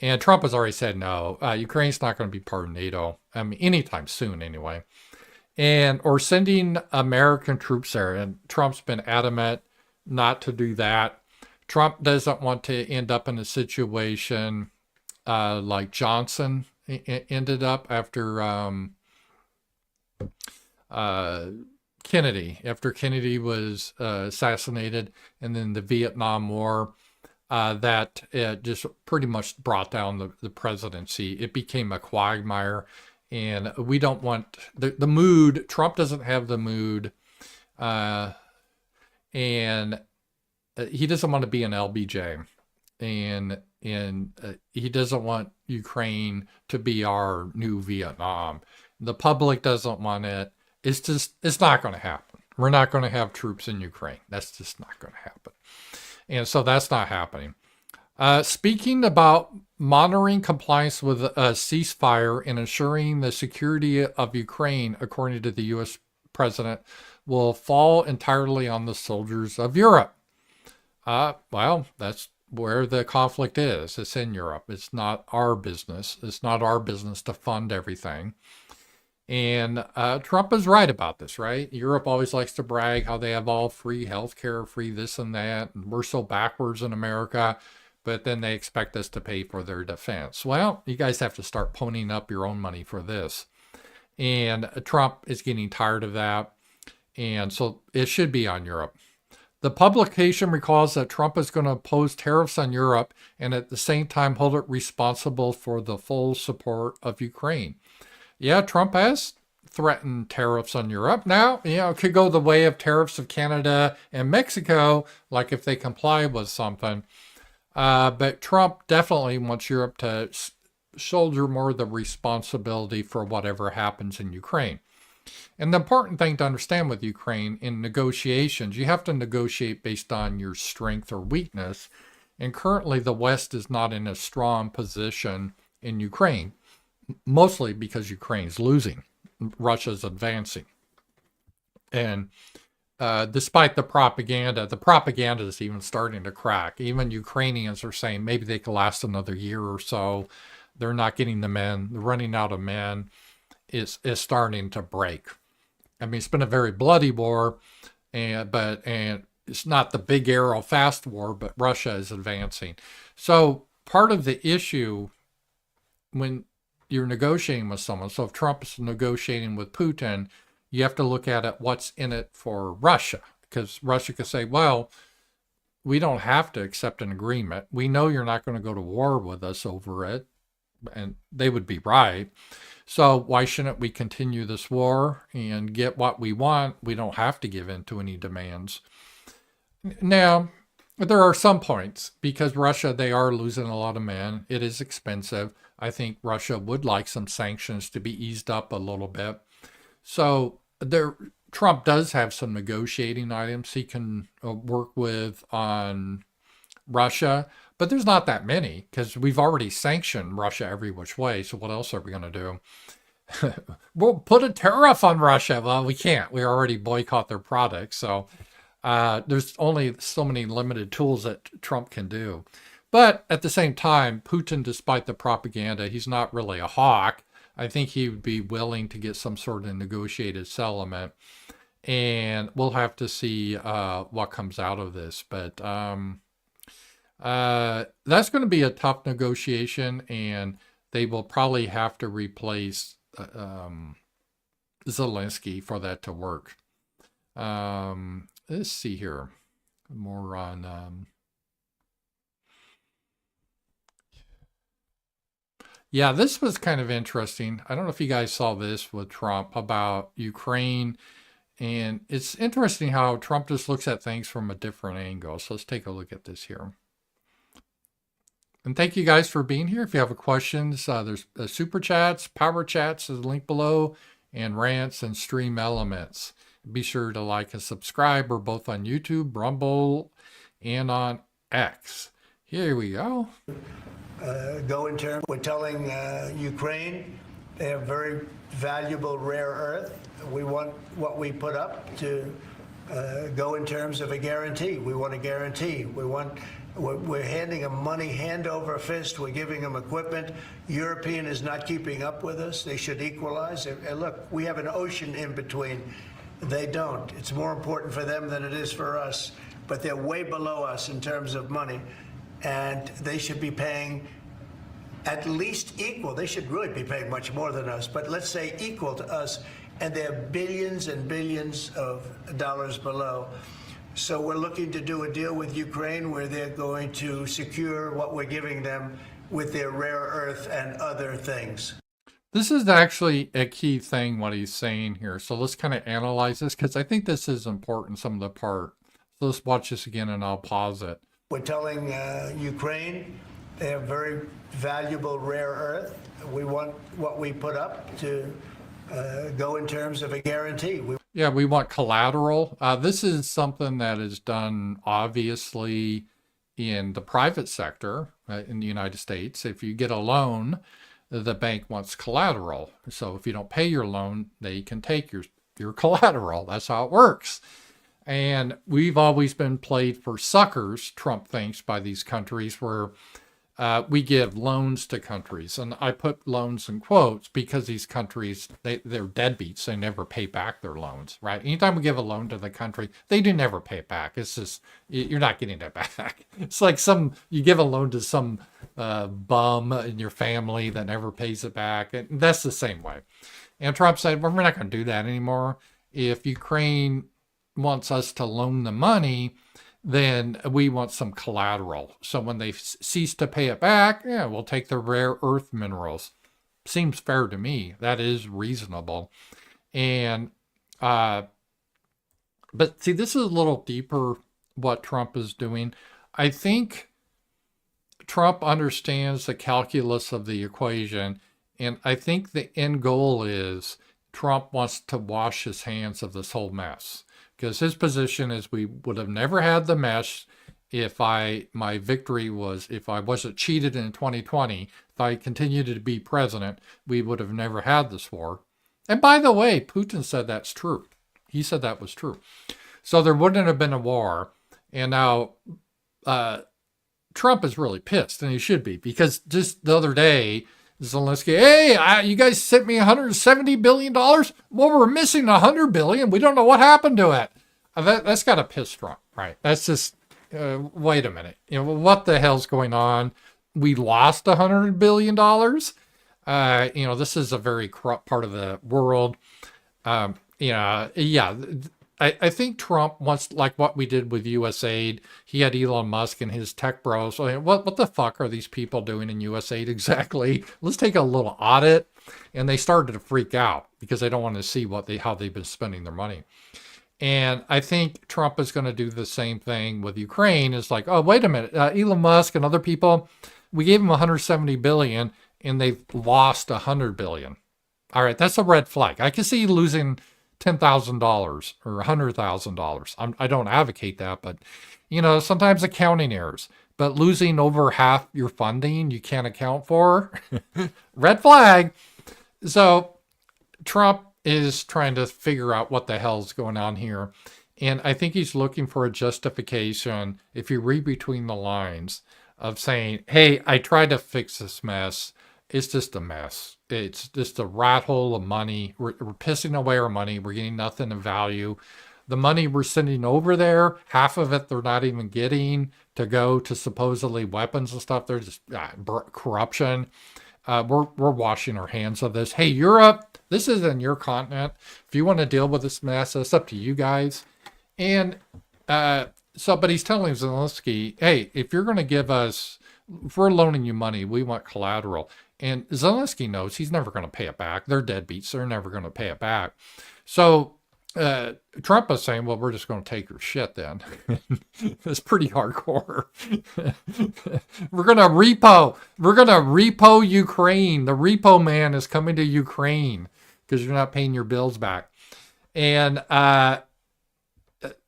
And Trump has already said no. Ukraine's not going to be part of NATO. I mean, anytime soon, anyway. Or sending American troops there. And Trump's been adamant not to do that. Trump doesn't want to end up in a situation like Johnson ended up after Kennedy. After Kennedy was assassinated, and then the Vietnam War. That just pretty much brought down the presidency. It became a quagmire, and we don't want the mood. Trump doesn't have the mood, and he doesn't want to be an LBJ, and he doesn't want Ukraine to be our new Vietnam. The public doesn't want it. It's not going to happen. We're not going to have troops in Ukraine. That's just not going to happen. And so that's not happening. Speaking about monitoring compliance with a ceasefire and ensuring the security of Ukraine, according to the U.S. president, will fall entirely on the soldiers of Europe. Well, that's where the conflict is. It's in Europe. It's not our business. It's not our business to fund everything. And Trump is right about this, right? Europe always likes to brag how they have all free healthcare, free this and that, and we're so backwards in America, but then they expect us to pay for their defense. Well, you guys have to start ponying up your own money for this. And Trump is getting tired of that, and so it should be on Europe. The publication recalls that Trump is going to impose tariffs on Europe and at the same time hold it responsible for the full support of Ukraine. Yeah, Trump has threatened tariffs on Europe. Now, it could go the way of tariffs of Canada and Mexico, like if they comply with something. But Trump definitely wants Europe to shoulder more of the responsibility for whatever happens in Ukraine. And the important thing to understand with Ukraine in negotiations, you have to negotiate based on your strength or weakness. And currently the West is not in a strong position in Ukraine. Mostly because Ukraine's losing, Russia's advancing. And despite the propaganda is even starting to crack. Even Ukrainians are saying maybe they could last another year or so. They're not getting the men. They're running out of men. Is starting to break. I mean, it's been a very bloody war, and it's not the big arrow fast war, but Russia is advancing. So part of the issue when you're negotiating with someone. So if Trump is negotiating with Putin, you have to look at it, what's in it for Russia. Because Russia could say, well, we don't have to accept an agreement. We know you're not going to go to war with us over it. And they would be right. So why shouldn't we continue this war and get what we want? We don't have to give in to any demands. Now, there are some points, because Russia, they are losing a lot of men. It is expensive. I think Russia would like some sanctions to be eased up a little bit. So Trump does have some negotiating items he can work with on Russia, but there's not that many because we've already sanctioned Russia every which way. So what else are we going to do? We'll put a tariff on Russia. Well, we can't. We already boycott their products. So there's only so many limited tools that Trump can do. But at the same time, Putin, despite the propaganda, he's not really a hawk. I think he would be willing to get some sort of negotiated settlement. And we'll have to see what comes out of this. But that's going to be a tough negotiation. And they will probably have to replace Zelensky for that to work. Let's see here. More on... Yeah, this was kind of interesting. I don't know if you guys saw this with Trump about Ukraine And it's interesting how Trump just looks at things from a different angle. So let's take a look at this here. And thank you guys for being here. If you have questions, there's Super Chats, Power Chats is the link below, and rants and stream elements. Be sure to like and subscribe. We're both on YouTube, Rumble, and on X. Here we go. Go in terms, we're telling Ukraine they have very valuable rare earth. We want what we put up to go in terms of a guarantee. We want a guarantee. We're handing them money hand over fist. We're giving them equipment. European is not keeping up with us. They should equalize. And look, we have an ocean in between. They don't. It's more important for them than it is for us. But they're way below us in terms of money. And they should be paying at least equal. They should really be paying much more than us. But let's say equal to us. And they're billions and billions of dollars below. So we're looking to do a deal with Ukraine where they're going to secure what we're giving them with their rare earth and other things. This is actually a key thing, what he's saying here. So let's kind of analyze this, because I think this is important, some of the part. So let's watch this again, and I'll pause it. We're telling Ukraine they have very valuable rare earth. We want what we put up to go in terms of a guarantee. Yeah, we want collateral. This is something that is done, obviously, in the private sector in the United States. If you get a loan, the bank wants collateral. So if you don't pay your loan, they can take your collateral. That's how it works. And we've always been played for suckers, Trump thinks, by these countries where we give loans to countries. And I put loans in quotes because these countries, they're deadbeats. They never pay back their loans, right? Anytime we give a loan to the country, they do never pay it back. It's just, you're not getting it back. It's like you give a loan to some bum in your family that never pays it back. And that's the same way. And Trump said, well, we're not going to do that anymore. If Ukraine wants us to loan the money, then we want some collateral. So when they cease to pay it back, yeah, we'll take the rare earth minerals. Seems fair to me. That is reasonable. And, but see, this is a little deeper what Trump is doing. I think Trump understands the calculus of the equation. And I think the end goal is Trump wants to wash his hands of this whole mess. Because his position is we would have never had the mess if my victory was, if I wasn't cheated in 2020, if I continued to be president, we would have never had this war. And by the way, Putin said that's true. He said that was true. So there wouldn't have been a war. And now Trump is really pissed, and he should be, because just the other day, Zelensky, hey, you guys sent me $170 billion. Well, we're missing $100 billion. We don't know what happened to it. That's got to piss Trump, right? That's just, wait a minute. What the hell's going on? We lost $100 billion. This is a very corrupt part of the world. I think Trump wants, like what we did with USAID. He had Elon Musk and his tech bros. What the fuck are these people doing in USAID exactly? Let's take a little audit. And they started to freak out because they don't want to see how they've been spending their money. And I think Trump is going to do the same thing with Ukraine. It's like, oh, wait a minute. Elon Musk and other people, we gave them $170 billion and they've lost $100 billion. All right, that's a red flag. I can see losing $10,000 or $100,000. I don't advocate that, but sometimes accounting errors. But losing over half your funding you can't account for, red flag. So Trump is trying to figure out what the hell's going on here. And I think he's looking for a justification, if you read between the lines, of saying, hey, I tried to fix this mess. It's just a mess. It's just a rat hole of money. We're pissing away our money. We're getting nothing of value. The money we're sending over there, half of it they're not even getting to go to supposedly weapons and stuff. They're just corruption. We're washing our hands of this. Hey, Europe, this isn't your continent. If you want to deal with this mess, it's up to you guys. And but he's telling Zelensky, hey, if you're going to give us, if we're loaning you money, we want collateral. And Zelensky knows he's never going to pay it back. They're deadbeats. They're never going to pay it back. So Trump is saying, well, we're just going to take your shit then. It's pretty hardcore. We're going to repo Ukraine. The repo man is coming to Ukraine because you're not paying your bills back. And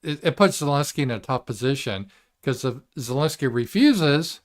it puts Zelensky in a tough position because if Zelensky refuses,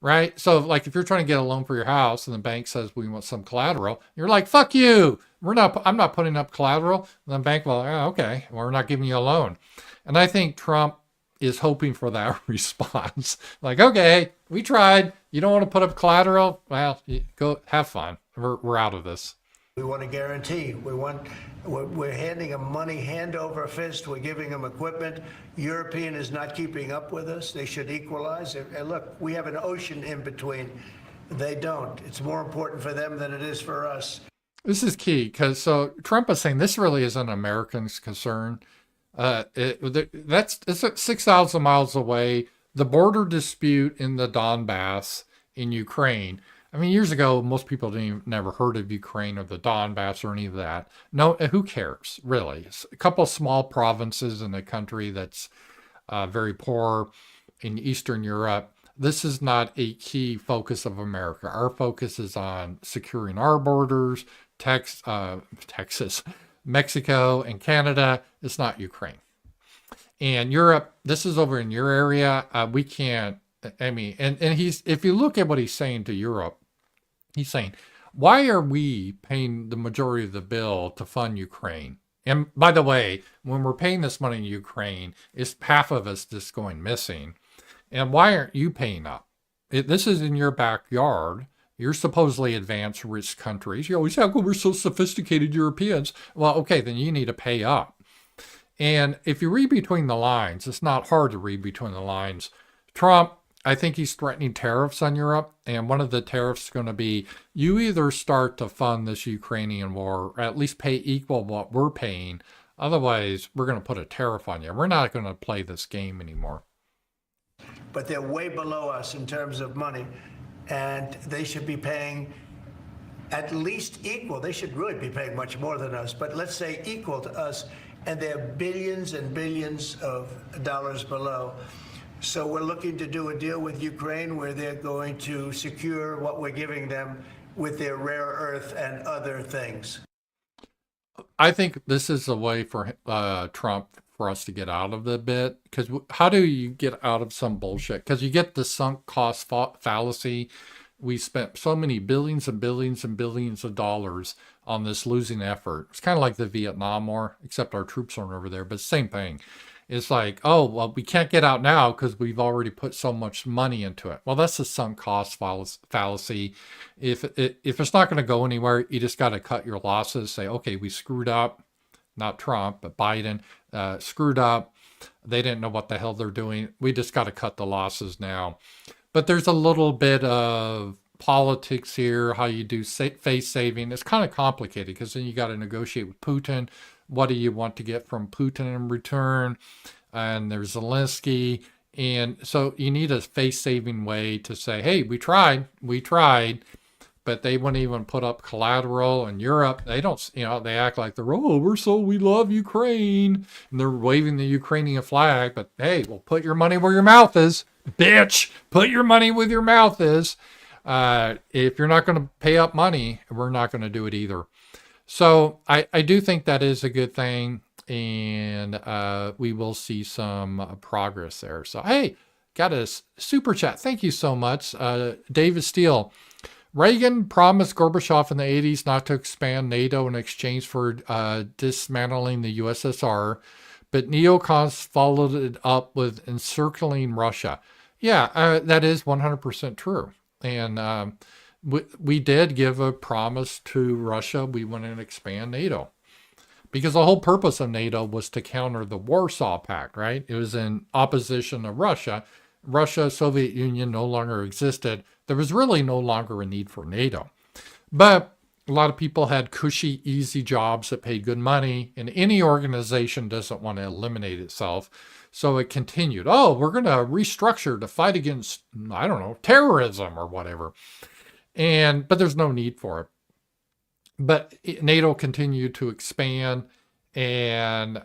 right? So like if you're trying to get a loan for your house and the bank says we want some collateral, you're like, fuck you. I'm not putting up collateral. And the bank will, oh, okay, well, we're not giving you a loan. And I think Trump is hoping for that response. Like, okay, we tried. You don't want to put up collateral? Well, go have fun. We're out of this. We want a guarantee. We're handing them money hand over fist. We're giving them equipment. European is not keeping up with us. They should equalize. And look, we have an ocean in between. They don't. It's more important for them than it is for us. This is key because so Trump is saying this really isn't Americans' concern. It's 6,000 miles away. The border dispute in the Donbass in Ukraine. I mean, years ago, most people never heard of Ukraine or the Donbass or any of that. No, who cares, really? It's a couple of small provinces in a country that's very poor in Eastern Europe. This is not a key focus of America. Our focus is on securing our borders, Texas, Mexico, and Canada. It's not Ukraine. And Europe, this is over in your area. We can't, I mean, and if you look at what he's saying to Europe, he's saying, why are we paying the majority of the bill to fund Ukraine? And by the way, when we're paying this money in Ukraine, it's half of us just going missing. And why aren't you paying up? This is in your backyard. You're supposedly advanced rich countries. You always say, well, we're so sophisticated Europeans. Well, okay, then you need to pay up. And if you read between the lines, it's not hard to read between the lines. Trump, I think he's threatening tariffs on Europe. And one of the tariffs is going to be, you either start to fund this Ukrainian war, or at least pay equal what we're paying. Otherwise, we're going to put a tariff on you. We're not going to play this game anymore. But they're way below us in terms of money. And they should be paying at least equal. They should really be paying much more than us, but let's say equal to us. And they're billions and billions of dollars below. So we're looking to do a deal with Ukraine where they're going to secure what we're giving them with their rare earth and other things. I think this is a way for Trump for us to get out of the bit. Because how do you get out of some bullshit? Because you get the sunk cost fallacy. We spent so many billions and billions and billions of dollars on this losing effort. It's kind of like the Vietnam War, except our troops aren't over there, but same thing. It's like, oh, well, we can't get out now because we've already put so much money into it. Well, that's the sunk cost fallacy. If it's not going to go anywhere, you just got to cut your losses. Say, okay, we screwed up. Not Trump, but Biden screwed up. They didn't know what the hell they're doing. We just got to cut the losses now. But there's a little bit of politics here, how you do face saving. It's kind of complicated because then you got to negotiate with Putin. What do you want to get from Putin in return? And there's Zelensky. And so you need a face saving way to say, hey, we tried, but they wouldn't even put up collateral. In Europe, they don't, they act like we love Ukraine. And they're waving the Ukrainian flag, but hey, well, put your money where your mouth is. Bitch, put your money where your mouth is. If you're not going to pay up money, we're not going to do it either. So I do think that is a good thing, and we will see some progress there. So, hey, got a super chat. Thank you so much. David Steele. Reagan promised Gorbachev in the 80s not to expand NATO in exchange for dismantling the USSR, but neocons followed it up with encircling Russia. Yeah, that is 100% true. And we did give a promise to Russia. We want to expand NATO. Because the whole purpose of NATO was to counter the Warsaw Pact, right? It was in opposition to Russia. Russia, Soviet Union no longer existed. There was really no longer a need for NATO. But a lot of people had cushy, easy jobs that paid good money, and any organization doesn't want to eliminate itself. So it continued. Oh, we're going to restructure to fight against, I don't know, terrorism or whatever. But there's no need for it. But NATO continued to expand, And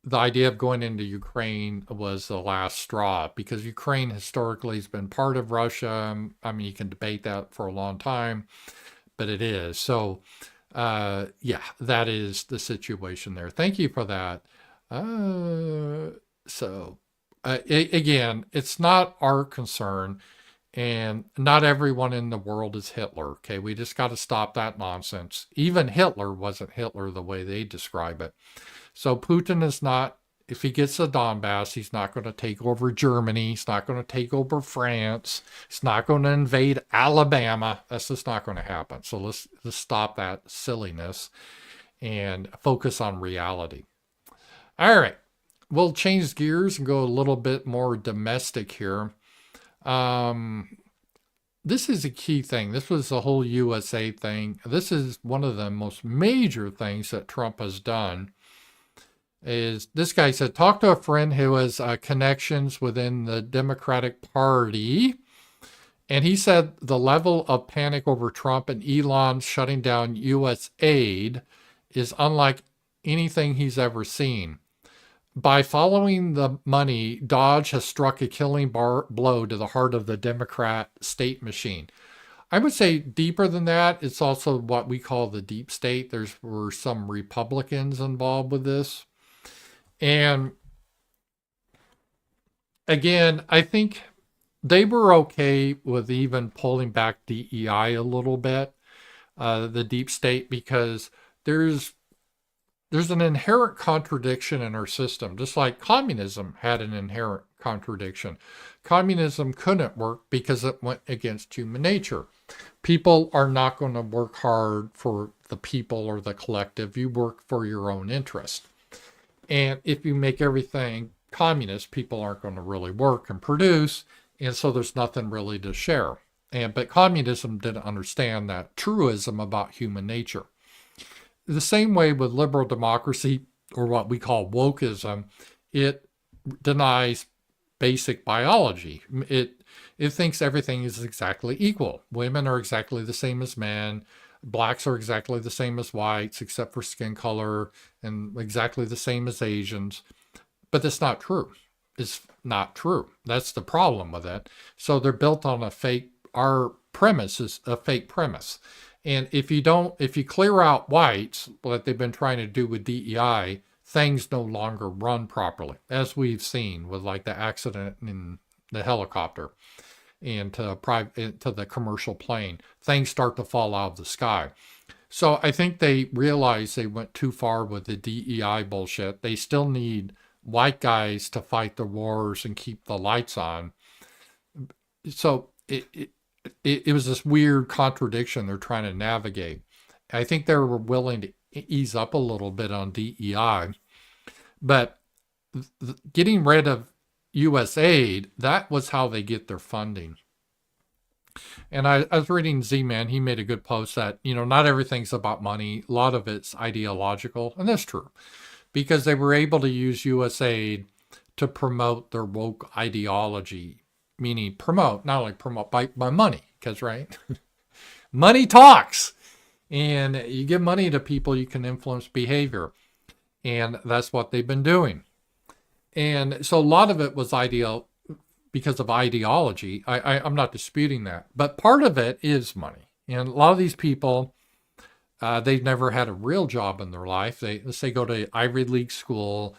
the idea of going into Ukraine was the last straw, because Ukraine historically has been part of Russia. I mean, you can debate that for a long time, but it is. So, yeah, that is the situation there. Thank you for that. Again, it's not our concern, and not everyone in the world is Hitler. Okay, we just got to stop that nonsense. Even Hitler wasn't Hitler the way they describe it. So Putin is not, if he gets the Donbass, he's not going to take over Germany. He's not going to take over France. He's not going to invade Alabama. That's just not going to happen. So let's stop that silliness and focus on reality. All right. We'll change gears and go a little bit more domestic here. This is a key thing. This was the whole USAID thing. This is one of the most major things that Trump has done. Is this guy said, talk to a friend who has connections within the Democratic Party. And he said the level of panic over Trump and Elon shutting down USAID is unlike anything he's ever seen. By following the money, Dodge has struck a killing blow to the heart of the Democrat state machine. I would say deeper than that, it's also what we call the deep state. Were some Republicans involved with this. And again, I think they were okay with even pulling back DEI a little bit, the deep state, because there's an inherent contradiction in our system, just like communism had an inherent contradiction. Communism couldn't work because it went against human nature. People are not going to work hard for the people or the collective. You work for your own interest. And if you make everything communist, people aren't going to really work and produce, and so there's nothing really to share. But communism didn't understand that truism about human nature. The same way with liberal democracy, or what we call wokeism, it denies basic biology. It thinks everything is exactly equal. Women are exactly the same as men. Blacks are exactly the same as whites, except for skin color, and exactly the same as Asians. But that's not true. It's not true. That's the problem with it. So they're built on our premise is a fake premise. And if you clear out whites, like they've been trying to do with DEI, things no longer run properly, as we've seen with like the accident in the helicopter and to the commercial plane. Things start to fall out of the sky. So I think they realized they went too far with the DEI bullshit. They still need white guys to fight the wars and keep the lights on. So it was this weird contradiction they're trying to navigate. I think they were willing to ease up a little bit on DEI, but getting rid of USAID, that was how they get their funding. And I was reading Z-Man, he made a good post that, not everything's about money. A lot of it's ideological, and that's true, because they were able to use USAID to promote their woke ideology, meaning not only promote by money, because, right, money talks. And you give money to people, you can influence behavior. And that's what they've been doing. And so a lot of it was because of ideology. I'm not disputing that. But part of it is money. And a lot of these people, they've never had a real job in their life. Let's say go to Ivy League school,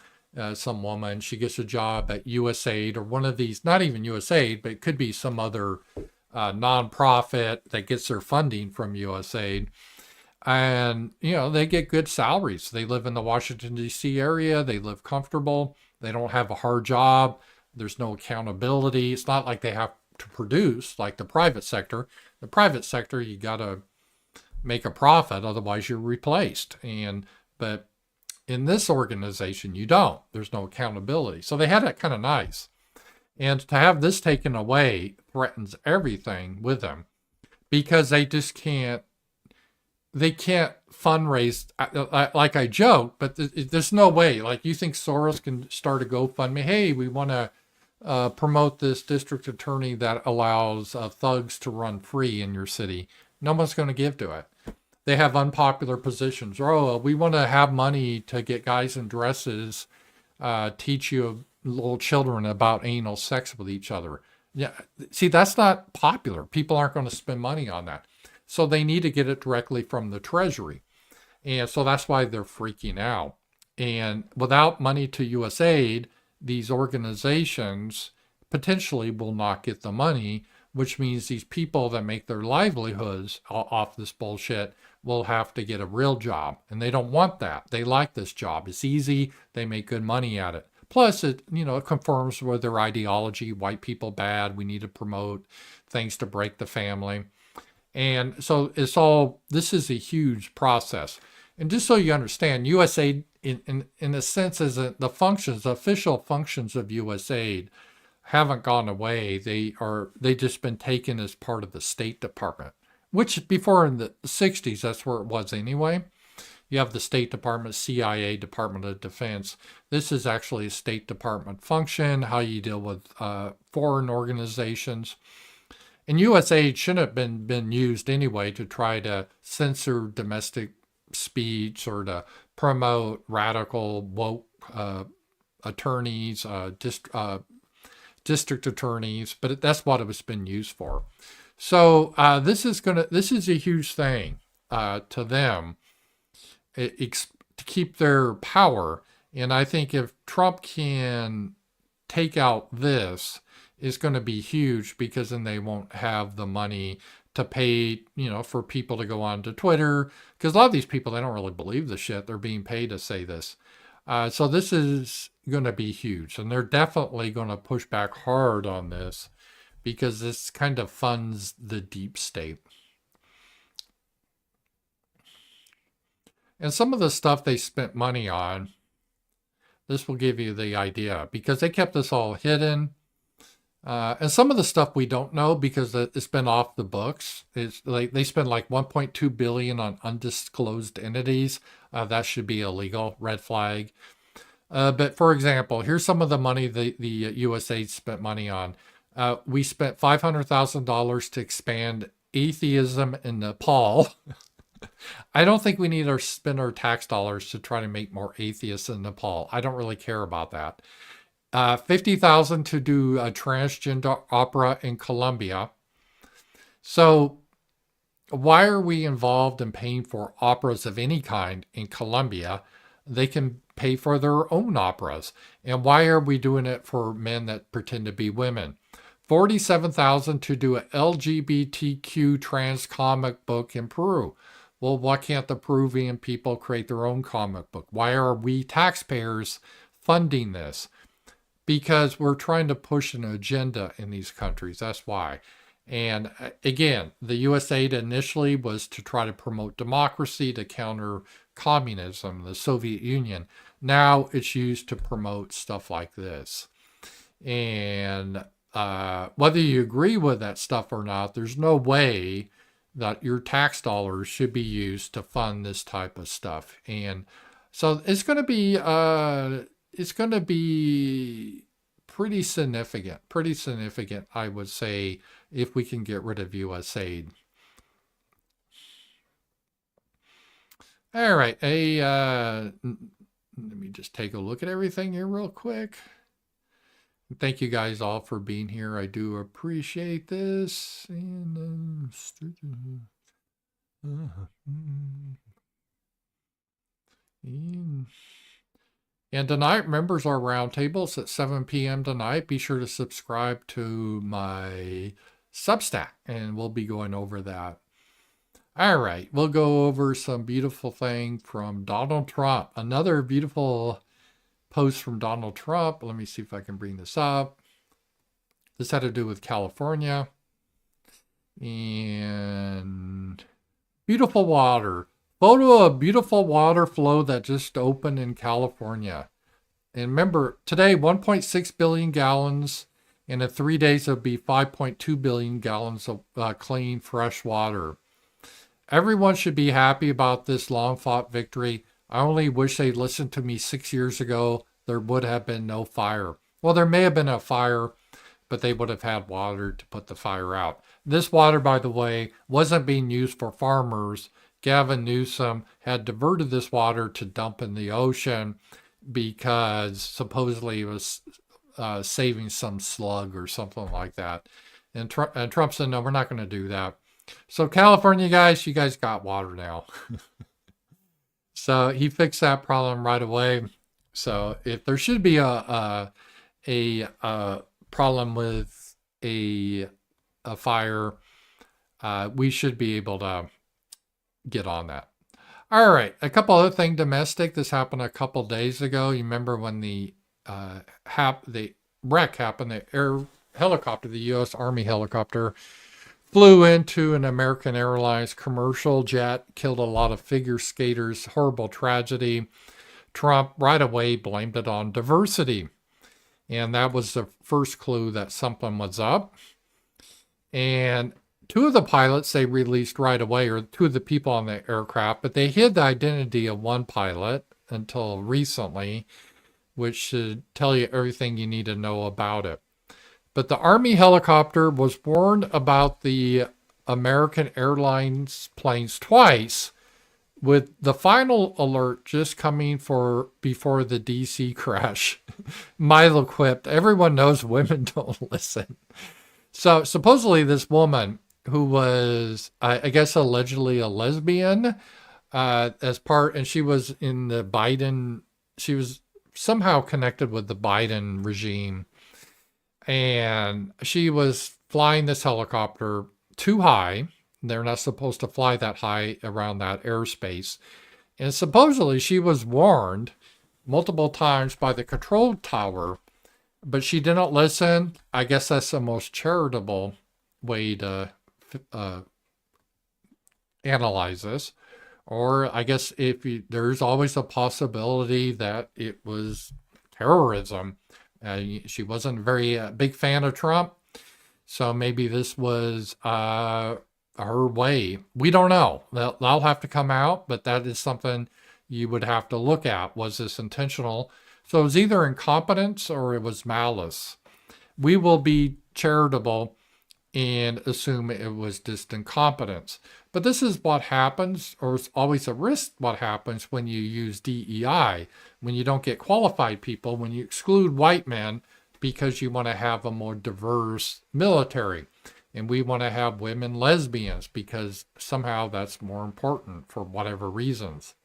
some woman, she gets a job at USAID or one of these, not even USAID, but it could be some other nonprofit that gets their funding from USAID. And, they get good salaries. They live in the Washington, D.C. area. They live comfortable. They don't have a hard job. There's no accountability. It's not like they have to produce like the private sector. The private sector, you got to make a profit, otherwise you're replaced. But in this organization, you don't. There's no accountability. So they had it kind of nice. And to have this taken away threatens everything with them, because they just can't fundraise. Like I joke, but there's no way. Like, you think Soros can start a GoFundMe? Hey, we want to promote this district attorney that allows thugs to run free in your city. No one's going to give to it. they have unpopular positions. Oh, we want to have money to get guys in dresses, teach you little children about anal sex with each other. Yeah, see, that's not popular. People aren't going to spend money on that. So they need to get it directly from the Treasury. And so that's why they're freaking out. And without money to USAID, these organizations potentially will not get the money, which means these people that make their livelihoods off this bullshit will have to get a real job. And they don't want that. They like this job. It's easy. They make good money at it. Plus, it conforms with their ideology. White people bad. We need to promote things to break the family. And so this is a huge process. And just so you understand, USAID, in a sense, is the official functions of USAID haven't gone away. They just been taken as part of the State Department, which before in the 60s, that's where it was anyway. You have the State Department, CIA, Department of Defense. This is actually a State Department function, how you deal with foreign organizations. And USAID shouldn't have been used anyway to try to censor domestic speech or to promote radical woke attorneys, district attorneys, but that's what it was been used for. So this is a huge thing to them to keep their power. And I think if Trump can take out this, it's going to be huge, because then they won't have the money to pay, for people to go on to Twitter, because a lot of these people, they don't really believe the shit. They're being paid to say this. So this is going to be huge, and they're definitely going to push back hard on this, because this kind of funds the deep state. And some of the stuff they spent money on, this will give you the idea, because they kept this all hidden. And some of the stuff we don't know because it's been off the books. It's like they spend like 1.2 billion on undisclosed entities. That should be illegal, red flag. But for example, here's some of the money the USAID spent money on. We spent $500,000 to expand atheism in Nepal. I don't think we need to spend our tax dollars to try to make more atheists in Nepal. I don't really care about that. $50,000 to do a transgender opera in Colombia. So why are we involved in paying for operas of any kind in Colombia? They can pay for their own operas. And why are we doing it for men that pretend to be women? $47,000 to do an LGBTQ trans comic book in Peru. Well, why can't the Peruvian people create their own comic book? Why are we taxpayers funding this? Because we're trying to push an agenda in these countries. That's why. And again, the USAID initially was to try to promote democracy, to counter communism, the Soviet Union. Now it's used to promote stuff like this. And whether you agree with that stuff or not, there's no way that your tax dollars should be used to fund this type of stuff. And so it's going to be pretty significant, I would say, if we can get rid of USAID. All right, let me just take a look at everything here real quick. Thank you guys all for being here. I do appreciate this. And tonight, members our roundtables at 7 p.m. tonight. Be sure to subscribe to my Substack, and we'll be going over that. All right, we'll go over some beautiful thing from Donald Trump. Another beautiful post from Donald Trump. Let me see if I can bring this up. This had to do with California. And beautiful water. Photo of beautiful water flow that just opened in California. And remember, today 1.6 billion gallons. And in 3 days, it'll be 5.2 billion gallons of clean, fresh water. Everyone should be happy about this long-fought victory. I only wish they'd listened to me 6 years ago. There would have been no fire. Well, there may have been a fire, but they would have had water to put the fire out. This water, by the way, wasn't being used for farmers. Gavin Newsom had diverted this water to dump in the ocean because supposedly it was saving some slug or something like that. And Trump said, no, we're not going to do that. So California guys, you guys got water now. So he fixed that problem right away. So if there should be a problem with a fire, we should be able to get on that. All right, a couple other things domestic. This happened a couple days ago. You remember when the wreck happened, the helicopter, the U.S. Army helicopter, flew into an American Airlines commercial jet, killed a lot of figure skaters, horrible tragedy. Trump right away blamed it on diversity. And that was the first clue that something was up. And two of the pilots they released right away, or two of the people on the aircraft, but they hid the identity of one pilot until recently, which should tell you everything you need to know about it. But the Army helicopter was warned about the American Airlines planes twice, with the final alert just coming before the DC crash. Milo quipped, everyone knows women don't listen. So supposedly this woman, who was, I guess, allegedly a lesbian, and she was in the Biden, she was somehow connected with the Biden regime. And she was flying this helicopter too high. They're not supposed to fly that high around that airspace. And supposedly she was warned multiple times by the control tower, but she didn't listen. I guess that's the most charitable way to analyze this. Or I guess there's always a possibility that it was terrorism. She wasn't a very big fan of Trump, so maybe this was her way. We don't know. That'll have to come out, but that is something you would have to look at. Was this intentional? So it was either incompetence or it was malice. We will be charitable and assume it was just incompetence. But this is what happens, or it's always a risk what happens when you use DEI, when you don't get qualified people, when you exclude white men because you want to have a more diverse military. And we want to have women lesbians because somehow that's more important for whatever reasons.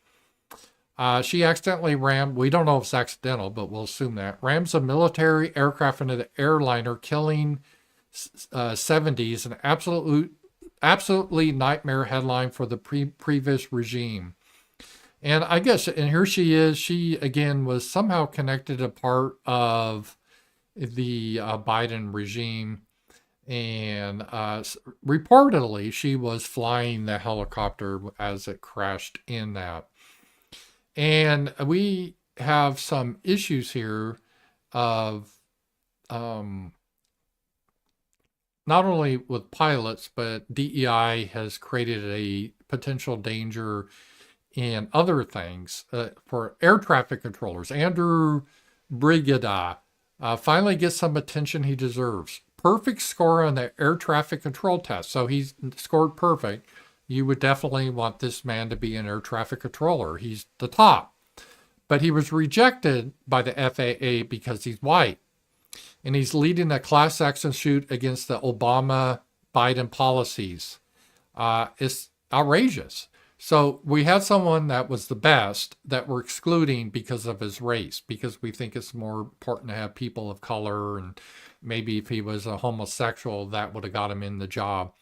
She accidentally we don't know if it's accidental, but we'll assume that, rams a military aircraft into the airliner, killing 70s, an absolutely nightmare headline for the previous regime. And I guess, and here she is, she again was somehow connected to part of the Biden regime. And reportedly, she was flying the helicopter as it crashed in that. And we have some issues here of not only with pilots, but DEI has created a potential danger in other things for air traffic controllers. Andrew Brigida finally gets some attention he deserves. Perfect score on the air traffic control test. So he's scored perfect. You would definitely want this man to be an air traffic controller. He's the top. But he was rejected by the FAA because he's white. And he's leading a class action suit against the Obama-Biden policies. It's outrageous. So we had someone that was the best that we're excluding because of his race, because we think it's more important to have people of color, and maybe if he was a homosexual, that would have got him in the job.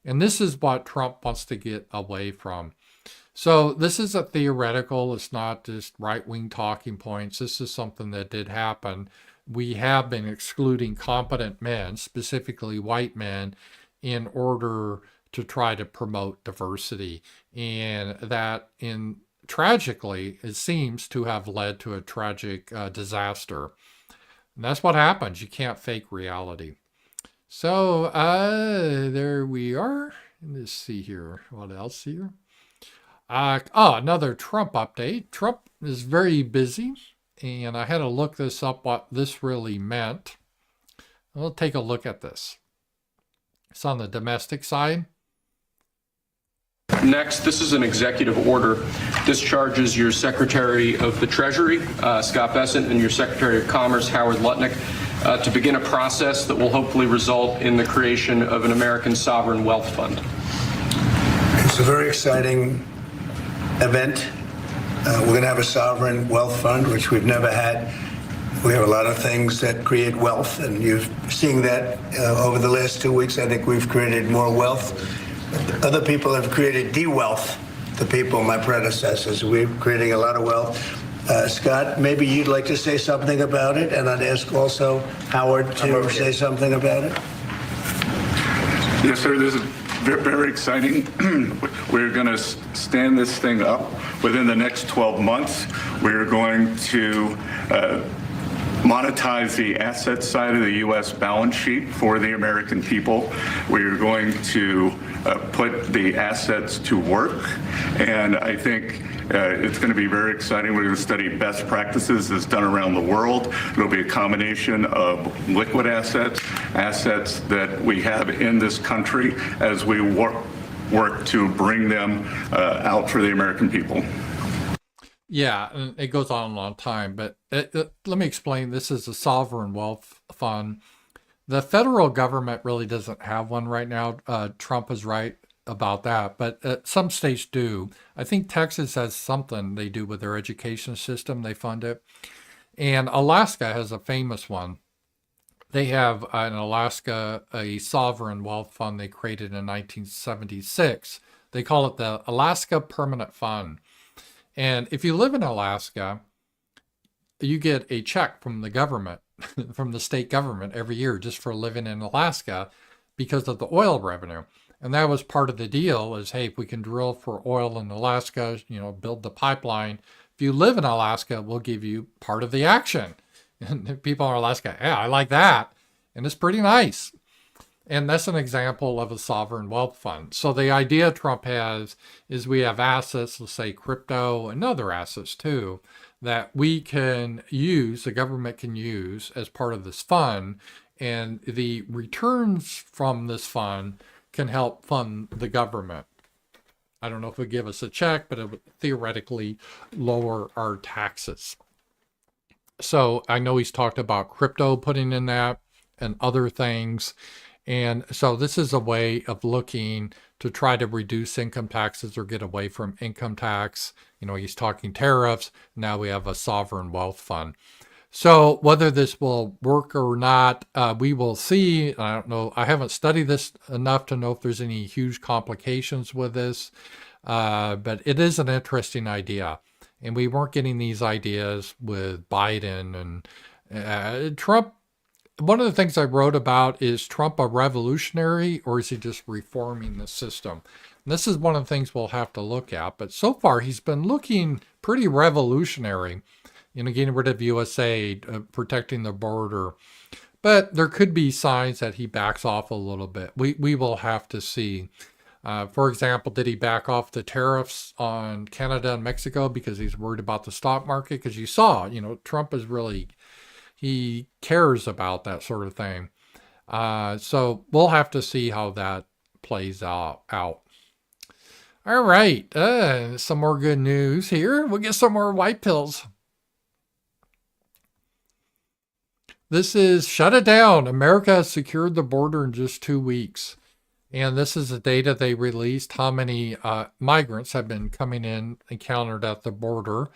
And this is what Trump wants to get away from. So this is a theoretical. It's not just right-wing talking points. This is something that did happen. We have been excluding competent men, specifically white men, in order to try to promote diversity. And that, tragically, it seems to have led to a tragic disaster. And that's what happens. You can't fake reality. So there we are. Let's see here. What else here? Another Trump update. Trump is very busy. And I had to look this up, what this really meant. We'll take a look at this. It's on the domestic side. Next, this is an executive order. This charges your Secretary of the Treasury, Scott Bessent, and your Secretary of Commerce, Howard Lutnick, to begin a process that will hopefully result in the creation of an American sovereign wealth fund. It's a very exciting event. We're going to have a sovereign wealth fund, which we've never had. We have a lot of things that create wealth, and you're seeing that over the last 2 weeks. I think we've created more wealth. Other people have created de-wealth, the people, my predecessors. We're creating a lot of wealth. Scott, maybe you'd like to say something about it, and I'd ask also Howard to say something about it. Yes, sir. This is very exciting. We're going to stand this thing up within the next 12 months. We're going to monetize the asset side of the U.S. balance sheet for the American people. We're going to put the assets to work, and I think it's going to be very exciting. We're going to study best practices that's done around the world. It'll be a combination of liquid assets, assets that we have in this country as we work to bring them out for the American people. Yeah, and it goes on a long time, but let me explain. This is a sovereign wealth fund. The federal government really doesn't have one right now. Trump is right about that, but some states do. I think Texas has something they do with their education system. They fund it. And Alaska has a famous one. They have in Alaska a sovereign wealth fund they created in 1976. They call it the Alaska Permanent Fund. And if you live in Alaska, you get a check from the government, from the state government every year just for living in Alaska because of the oil revenue. And that was part of the deal is, hey, if we can drill for oil in Alaska, build the pipeline. If you live in Alaska, we'll give you part of the action. And people in Alaska, yeah, I like that. And it's pretty nice. And that's an example of a sovereign wealth fund. So the idea Trump has is we have assets, let's say crypto and other assets too, that we can use, the government can use as part of this fund. And the returns from this fund can help fund the government. I don't know if it would give us a check, but it would theoretically lower our taxes. So I know he's talked about crypto putting in that and other things. And so this is a way of looking to try to reduce income taxes or get away from income tax. He's talking tariffs. Now we have a sovereign wealth fund. So whether this will work or not, we will see. I don't know. I haven't studied this enough to know if there's any huge complications with this. But it is an interesting idea. And we weren't getting these ideas with Biden and Trump. One of the things I wrote about is Trump a revolutionary or is he just reforming the system? And this is one of the things we'll have to look at. But so far, he's been looking pretty revolutionary, getting rid of USAID, protecting the border. But there could be signs that he backs off a little bit. We will have to see. For example, did he back off the tariffs on Canada and Mexico because he's worried about the stock market? Because you saw, Trump is really... he cares about that sort of thing. So we'll have to see how that plays out. All right. Some more good news here. We'll get some more white pills. This is shut it down. America has secured the border in just 2 weeks. And this is the data they released, how many migrants have been coming in encountered at the border.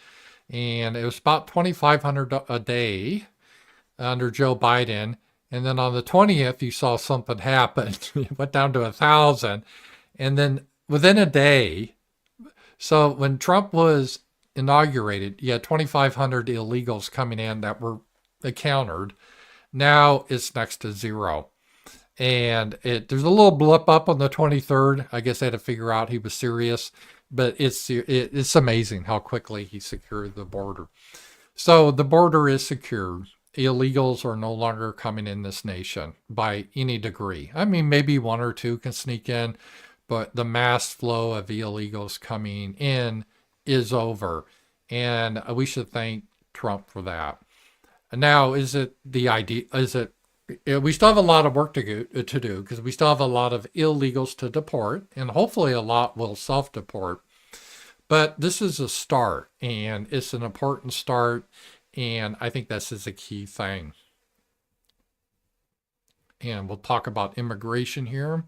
And it was about 2,500 a day under Joe Biden. And then on the 20th, you saw something happen. It went down to 1,000. And then within a day, so when Trump was inaugurated, you had 2,500 illegals coming in that were encountered. Now it's next to zero. And there's a little blip up on the 23rd. I guess they had to figure out he was serious. But it's amazing how quickly he secured the border. So the border is secured. Illegals are no longer coming in this nation by any degree. I mean, maybe one or two can sneak in, but the mass flow of illegals coming in is over. And we should thank Trump for that. Now, is it the idea? Is it we still have a lot of work to do because we still have a lot of illegals to deport, and hopefully a lot will self-deport. But this is a start, and it's an important start, and I think this is a key thing. And we'll talk about immigration here.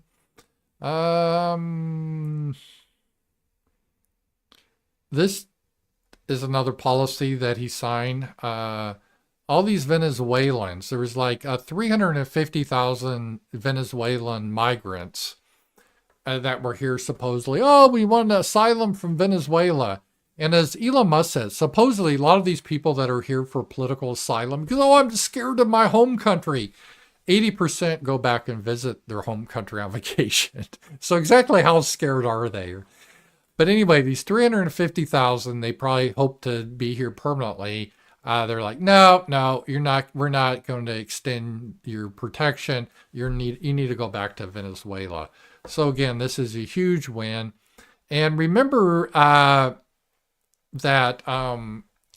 This is another policy that he signed. All these Venezuelans, there was like 350,000 Venezuelan migrants that were here supposedly. Oh, we want asylum from Venezuela. And as Elon Musk says, supposedly a lot of these people that are here for political asylum, because, oh, I'm scared of my home country. 80% go back and visit their home country on vacation. So exactly how scared are they? But anyway, these 350,000, they probably hope to be here permanently. They're like, no, we're not going to extend your protection. You need to go back to Venezuela. So again, this is a huge win. And remember that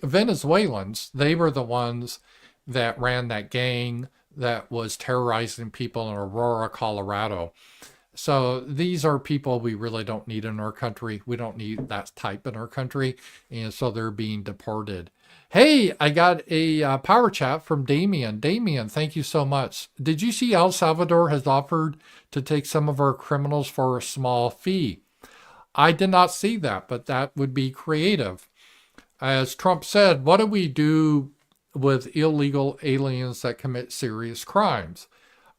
Venezuelans, they were the ones that ran that gang that was terrorizing people in Aurora, Colorado. So these are people we really don't need in our country. We don't need that type in our country. And so they're being deported. Hey, I got a power chat from Damien. Damien, thank you so much. Did you see El Salvador has offered to take some of our criminals for a small fee? I did not see that, but that would be creative. As Trump said, what do we do with illegal aliens that commit serious crimes?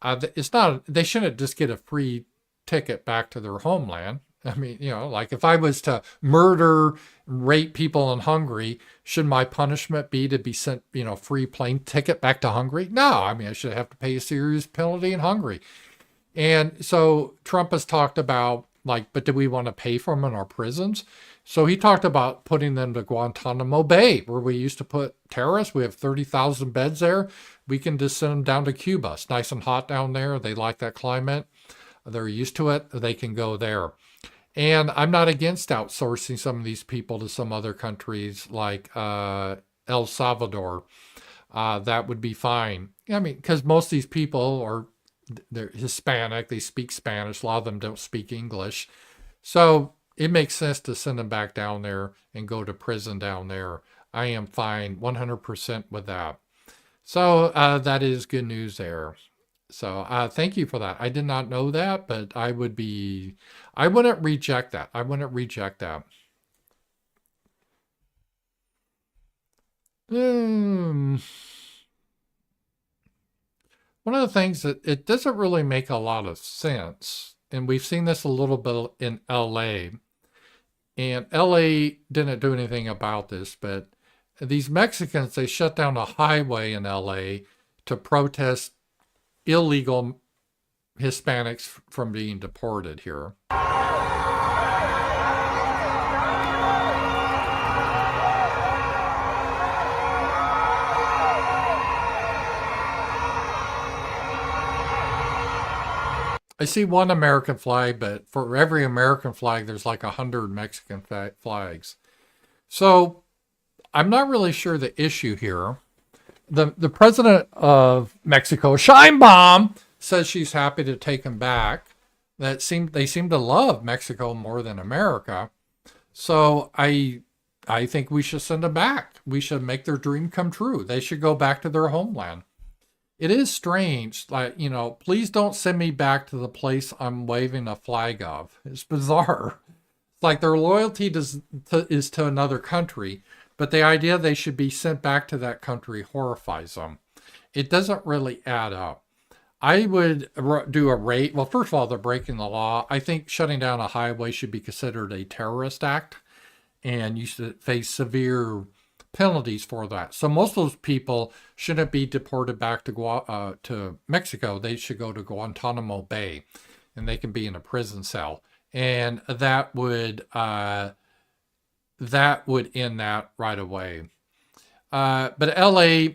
They shouldn't just get a free ticket back to their homeland. I mean, like if I was to murder, rape people in Hungary, should my punishment be to be sent, free plane ticket back to Hungary? No, I mean, I should have to pay a serious penalty in Hungary. And so Trump has talked about, but do we want to pay for them in our prisons? So he talked about putting them to Guantanamo Bay, where we used to put terrorists. We have 30,000 beds there. We can just send them down to Cuba. It's nice and hot down there. They like that climate. They're used to it. They can go there. And I'm not against outsourcing some of these people to some other countries like El Salvador. That would be fine. I mean, because most of these people they're Hispanic. They speak Spanish. A lot of them don't speak English. So it makes sense to send them back down there and go to prison down there. I am fine 100% with that. So that is good news there. So thank you for that. I did not know that, but I wouldn't reject that. I wouldn't reject that. One of the things that it doesn't really make a lot of sense, and we've seen this a little bit in LA, and LA didn't do anything about this, but these Mexicans, they shut down a highway in LA to protest illegal Hispanics from being deported here. I see one American flag, but for every American flag, there's like 100 Mexican flags. So I'm not really sure the issue here. The president of Mexico, Sheinbaum, says she's happy to take them back. They seem to love Mexico more than America. So I think we should send them back. We should make their dream come true. They should go back to their homeland. It is strange, please don't send me back to the place I'm waving a flag of. It's bizarre. It's like their loyalty is to another country, but the idea they should be sent back to that country horrifies them. It doesn't really add up. I would do a rate. Well, first of all, they're breaking the law. I think shutting down a highway should be considered a terrorist act, and you should face severe penalties for that. So most of those people shouldn't be deported back to Mexico. They should go to Guantanamo Bay, and they can be in a prison cell. And that would end that right away. But LA,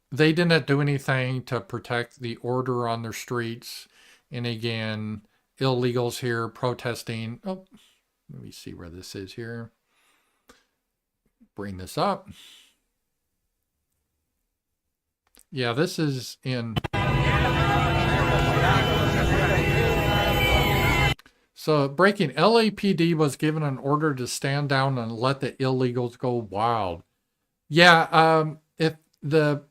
they didn't do anything to protect the order on their streets. And again, illegals here protesting. Oh, let me see where this is here. Bring this up. Yeah, this is in. So breaking, LAPD was given an order to stand down and let the illegals go wild. Yeah, if the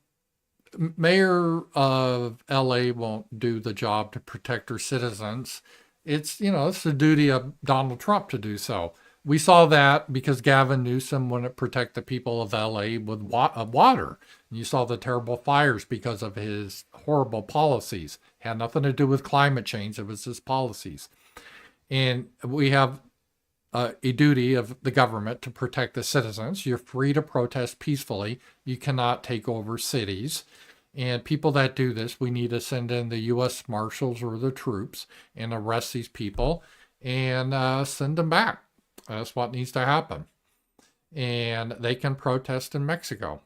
mayor of LA won't do the job to protect her citizens, it's the duty of Donald Trump to do so. We saw that because Gavin Newsom wouldn't protect the people of LA with water. You saw the terrible fires because of his horrible policies. Had nothing to do with climate change. It was his policies. And we have a duty of the government to protect the citizens. You're free to protest peacefully. You cannot take over cities. And people that do this, we need to send in the U.S. Marshals or the troops and arrest these people and send them back. That's what needs to happen. And they can protest in Mexico,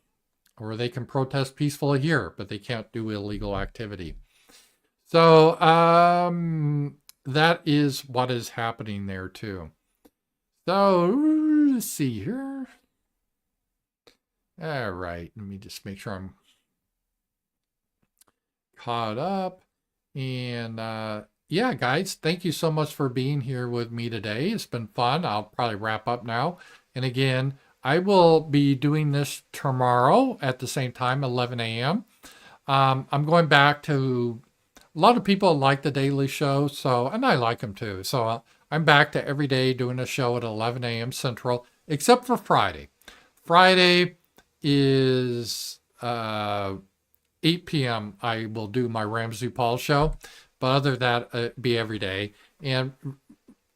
or they can protest peacefully here, but they can't do illegal activity. So that is what is happening there too. So let's see here. All right, let me just make sure I'm caught up. And yeah, guys, thank you so much for being here with me today. It's been fun. I'll probably wrap up now. And again, I will be doing this tomorrow at the same time, 11 a.m. I'm going back to, a lot of people like the Daily Show, and I like them too. So I'm back to every day doing a show at 11 a.m. Central, except for Friday. Friday is 8 p.m. I will do my RAMZPAUL show. But other than that, it'd be every day. And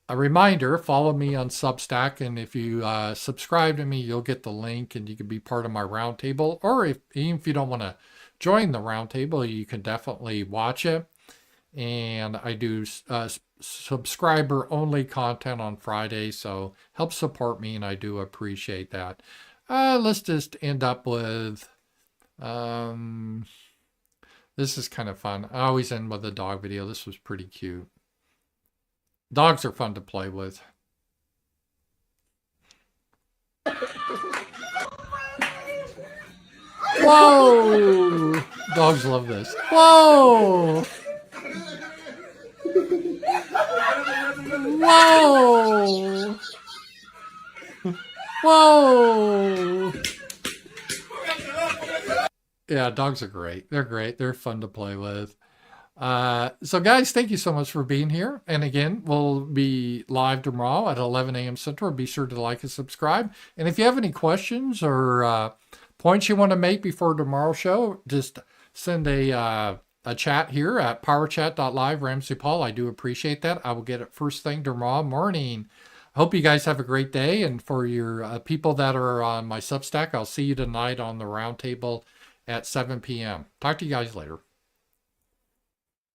a reminder, follow me on Substack. And if you subscribe to me, you'll get the link and you can be part of my roundtable. Or even if you don't want to join the roundtable, you can definitely watch it. And I do subscriber-only content on Friday. So help support me, and I do appreciate that. Let's just end up with... this is kind of fun. I always end with a dog video. This was pretty cute. Dogs are fun to play with. Whoa! Dogs love this. Whoa! Whoa! Whoa! Yeah, dogs are great. They're great. They're fun to play with. So guys, thank you so much for being here. And again, we'll be live tomorrow at 11 a.m. Central. Be sure to like and subscribe. And if you have any questions or points you want to make before tomorrow's show, just send a chat here at powerchat.live, RAMZPAUL. I do appreciate that. I will get it first thing tomorrow morning. I hope you guys have a great day. And for your people that are on my Substack, I'll see you tonight on the roundtable at 7 p.m. Talk to you guys later.